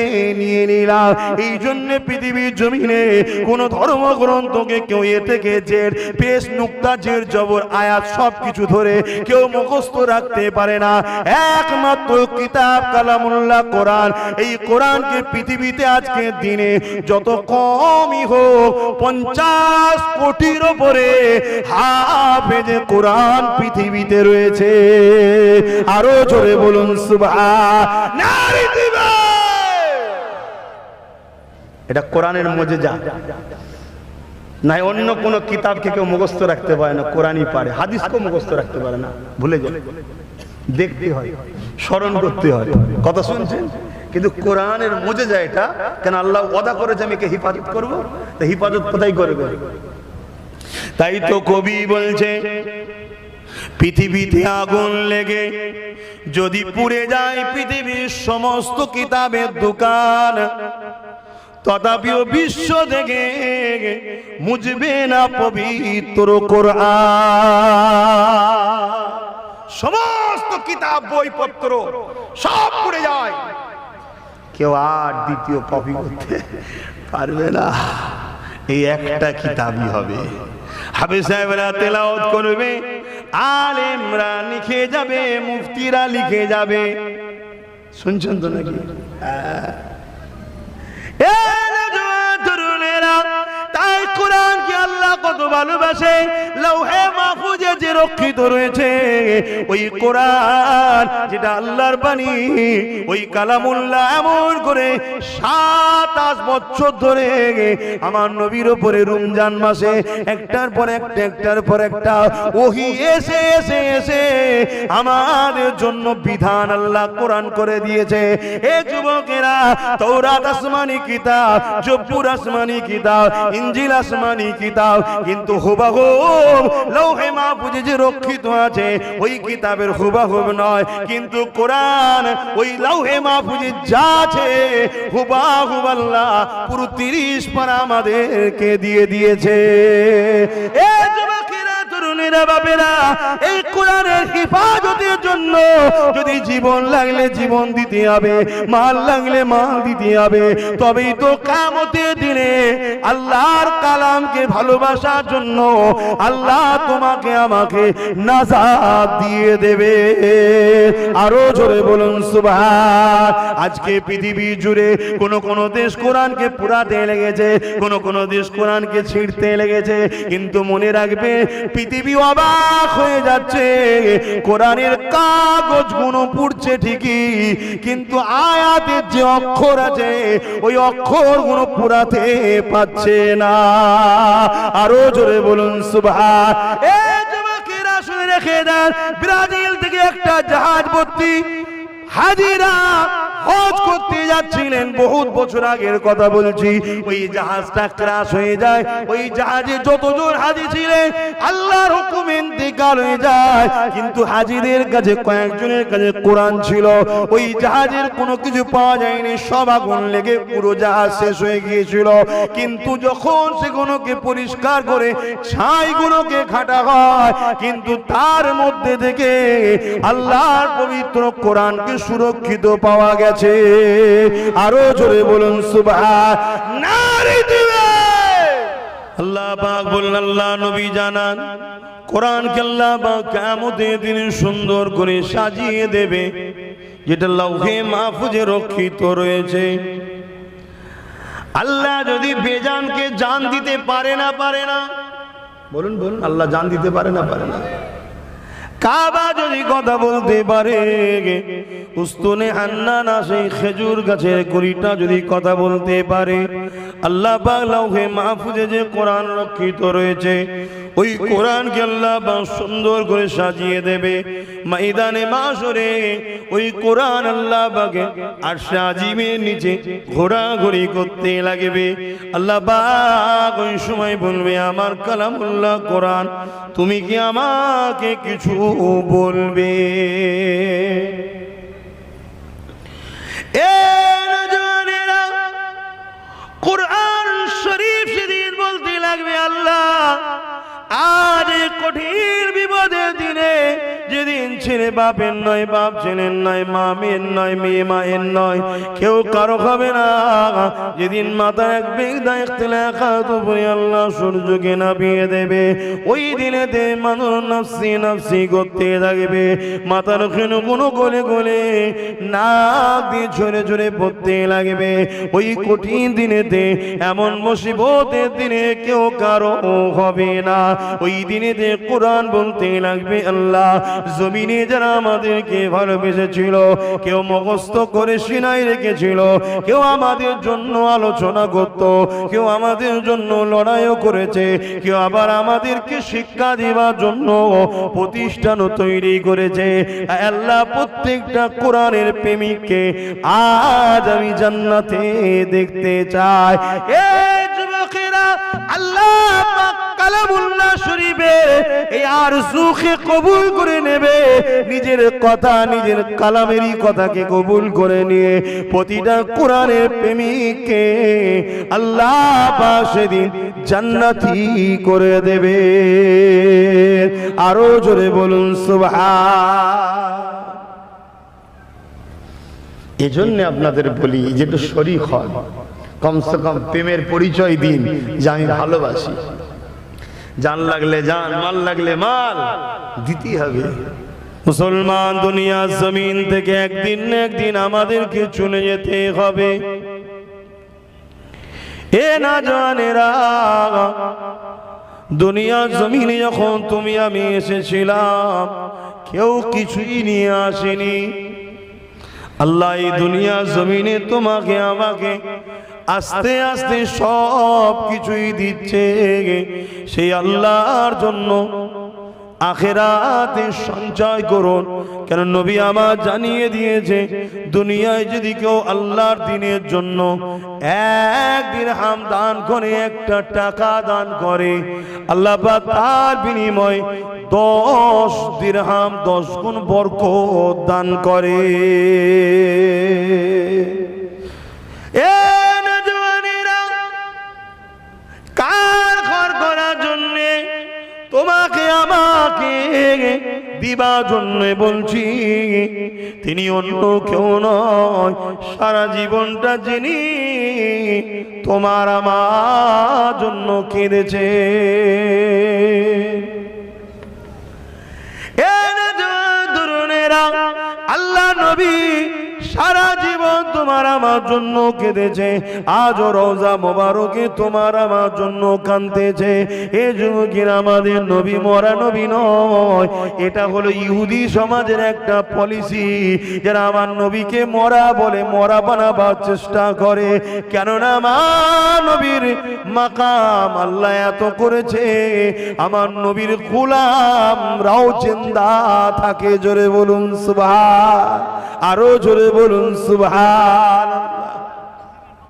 নিয়ে নিলাম। এই জন্য পৃথিবীর জমিনে কোন ধর্মগ্রন্থকে কেউ এ থেকে জের, পেশ, নুক্তা, জের, জবর, আয়াত সবকিছু ধরে কেউ মুখস্থ রাখতে পারে না। একমাত্র কিতাব কালামুল্লাহ কোরআন। এই কোরআনকে পৃথিবীতে আজকে দিনে যত কমই হোক 50 কোটির উপরে হাফেজে কোরআন পৃথিবীতে রয়েছে। আরো জোরে বলুন সুবহান। এটা কোরআনের মুজিজা, নাই অন্য কোন কিতাবকে কেউ মুখস্থ রাখতে পারে না, কোরআনই পারে। হাদিসকে মুখস্থ রাখতে পারে না, ভুলে যায়, দেখতে হয়, স্মরণ করতে হয়। কথা শুনছেন? কিন্তু কোরআনের মুজিজা এটা। কেন আল্লাহ ওয়াদা করেছে আমি কে হিফাজত করব, তো হিফাজত কোথায় করবে? তাই তো কবি বলছে পৃথিবীতে আগুন লেগে যদি পুড়ে যায় পৃথিবীর সমস্ত কিতাবের দোকান, তথাপিও বিশ্ব থেকে মুজবে না পবিত্র কোরআন। সমস্ত কিতাব বইপত্র সব পুড়ে যায়, কেউ আর দ্বিতীয় কপি করতে পারবে না। এই একটা কিতাবই হবে। হাফেজ সাহেবরা তেলাওয়াত করবে, আলেমরা লিখে যাবে, মুফতিরা লিখে যাবে। শুনছেন তো নাকি? তাই কোরআনকে আল্লাহ কত ভালোবাসে। লৌহে মাহফুজে যে রক্ষিত রয়েছে ওই কোরআন, যেটা আল্লাহর বাণী, ওই কালামুল্লাহ এমন করে 27 বছর ধরে আমার নবীর উপরে রমজান মাসে একটার পর একটা, একটার পর একটা ওহী এসে এসে এসে আমাদের জন্য বিধান আল্লাহ কোরআন করে দিয়েছে। এ যুবকেরা, তাওরাত আসমানি কিতাব, জবুর আসমানি কিতাব, ইনজিল আসমানি কিতাব, কিন্তু হুবহুব লৌহে মাহফুজে যে রক্ষিত আছে ওই কিতাবের হুবহুব নয়। কিন্তু কোরআন ওই লৌহে মাহফুজে যা আছে হুবহুব আল্লাহ পুরো 30 পারা আমাদেরকে দিয়ে দিয়েছে। এ যুবকেরা, তরুণেরা, বাপেরা, এই কোরআনের হেফাজতের জন্য যদি জীবন লাগলে জীবন দিতে হবে, মাল লাগলে মাল দিতে হবে, তবেই তো কিয়ামতের দিনে আল্লাহর কালামকে ভালোবাসার জন্য আল্লাহ তোমাকে আমাকে নাজাত দিয়ে দেবে। আরো জোরে বলুন সুবহান। আজকে পৃথিবী জুড়ে কোন দেশ কোরআনকে পুরাতে লেগেছে, কোন দেশ কোরআনকে ছিঁড়তে লেগেছে। কিন্তু মনে রাখবে পৃথিবী অবাক হয়ে যাচ্ছে, কোরআনের কাগজ গুলো পুড়ছে ঠিকই, কিন্তু আয়াতের যে অক্ষর আছে ওই অক্ষর গুলো পুরাতে পাচ্ছে না। আরো জোরে বলুন সুবহান। এই যুবকেরা শুনে রেখে দেন, ব্রাজিল থেকে একটা জাহাজ ভর্তি হাজিরা হজ করতে যাচ্ছিলেন, বহুত বছর আগের কথা বলছি। ওই জাহাজটা ক্রাশ হয়ে যায়, ওই জাহাজে যতজন হাজি ছিলেন আল্লাহর হুকুমে ইন্তেকাল হয়ে যায়। কিন্তু হাজিদের কাছে কয়েকজনের কাছে কোরআন ছিল, ওই জাহাজের কোনো কিছু পাওয়া যায়নি, সব আগুন লেগে পুরো জাহাজ শেষ হয়ে গিয়েছিল। কিন্তু যখন সেগুলোকে পরিষ্কার করে ছাইগুলোকে ঘাটা হয়, কিন্তু তার মধ্যে থেকে আল্লাহর পবিত্র কোরআনকে সুরক্ষিত পাওয়া গেছে। আরো জোরে বলুন সুবহান। নারে দিবে আল্লাহ পাক বলেন, আল্লাহ নবী জানান কোরআনকে আল্লাহ পাক কিয়ামতের দিনে সুন্দর করে সাজিয়ে দেবে, যেটা লৌহে মাহফুজে রক্ষিত রয়েছে। আল্লাহ যদি বেজানকে জান দিতে পারে না, বলুন বলুন, আল্লাহ জান দিতে পারে না? পারে না। কাবা যদি কথা বলতে পারে, উস্তুনে হান্নানা সেই খেজুর গাছের কুড়িটা যদি কথা বলতে পারে, আল্লাহ পাক লাউহে মাহফুজে যে কোরআন রক্ষিত রয়েছে, ওই কোরআনকে আল্লাহ পাক সুন্দর করে সাজিয়ে দেবে। ময়দানে মাশরে ওই কোরআন আল্লাহ পাকে আরশে আজিমের নিচে ঘোরাঘুরি করতে লাগবে। আল্লাহ পাক ওই সময় বলবে, আমার কালামুল্লাহ কোরআন, তুমি কি আমাকে কিছু বলবে? কোরআন শরীফ সেদিন বলতে লাগবে, আল্লাহ আজ কঠিন বিপদের দিনে, যেদিন ছেলে বাপের নয়, বাপ ছেলের নয়, মা মেয়ের নয়, মেয়ে মায়ের নয়, কেউ কারো হবে না, যেদিন মাথা এক বেগদা ইখতিলাফাত উপরে আল্লাহ সূর্যকে নামিয়ে দেবে, ওই দিনেতে মানুষ নফসি নফসি করতে থাকবে, মাথার ক্ষণ কোনো গলে গলে নাক দিয়ে ঝরে ঝরে পড়তে লাগবে। ওই কঠিন দিনেতে, এমন মুসিবতের দিনে কেউ কারো হবে না। ওই দিনেতে কোরআন বলতে লাগবে, আল্লাহ জমিনে যারা আমাদেরকে ভালোবেসেছিল, কেউ মুখস্থ করে সিনায় রেখেছিল, কেউ আমাদের জন্য আলোচনা করত, কেউ আমাদের জন্য লড়াইও করেছে, কেউ আবার আমাদেরকে শিক্ষা দেওয়ার জন্য প্রতিষ্ঠানও তৈরি করেছে, আল্লাহ প্রত্যেকটা কোরআনের প্রেমিককে আজ আমি জান্নাতে দেখতে চাই। এই যুবকেরা, আল্লাহ কালামুল্লাহ শরীফের এই আরজুকে কবুল করে নেবে, নিজের কথা, নিজের কালামেরই কথাকে কবুল করে নিয়ে প্রতিটা কোরআনের প্রেমিককে আল্লাহ পাক সেদিন জান্নাতি করে দেবে। আরো জোরে বলুন সুবহান। এজন্য আপনাদের বলি, যেটা শরীক হন, কমসে কম প্রেমের পরিচয় দিন যে আমি ভালোবাসি। জান লাগলে জান, মাল লাগলে মাল দিতে হবে। মুসলমান, দুনিয়া জমিন থেকে একদিন না একদিন আমাদেরকে চলে যেতে হবে। এ না জানেরা, দুনিয়া জমিনে যখন তুমি আমি এসেছিলাম, কেউ কিছুই নিয়ে আসেনি। আল্লাহ এই দুনিয়া জমিনে তোমাকে আমাকে আস্তে আস্তে সব কিছুই দিচ্ছে, সেই আল্লাহর জন্য আখিরাতে সঞ্চয় করুন। কেন নবী আমার জানিয়ে দিয়েছে, দুনিয়ায় যদি কেউ আল্লাহর দ্বীনের জন্য 1 দিরহাম দান করে, 1টা টাকা দান করে, আল্লাহ পাক তার বিনিময়ে 10 দিরহাম 10 গুণ বরকত দান করে। কার ঘর করার জন্যে, তোমাকে আমাকে দিবার জন্য বলছি, তিনি অন্য কেউ নয়, সারা জীবনটা যিনি তোমার আমার জন্য কেঁদেছে। আল্লাহ নবী সারা জীবন তোমার আমার জন্য কেঁদেছে, আজও রওজা মোবারকে তোমার আমার জন্য কাঁদতেছে। এ যুবকের, আমাদের নবী মরা নবী নয়, এটা হলো ইহুদি সমাজের একটা পলিসি, যারা আমার নবীকে মরা বলে, মরা বানাবার চেষ্টা করে। কেননা আমার নবীর মাকাম আল্লাহ এত করেছে, আমার নবীর গোলামরাও জিন্দা থাকে। জোরে বলুন সুবহান, আরো জোরে বলুন সুবহান।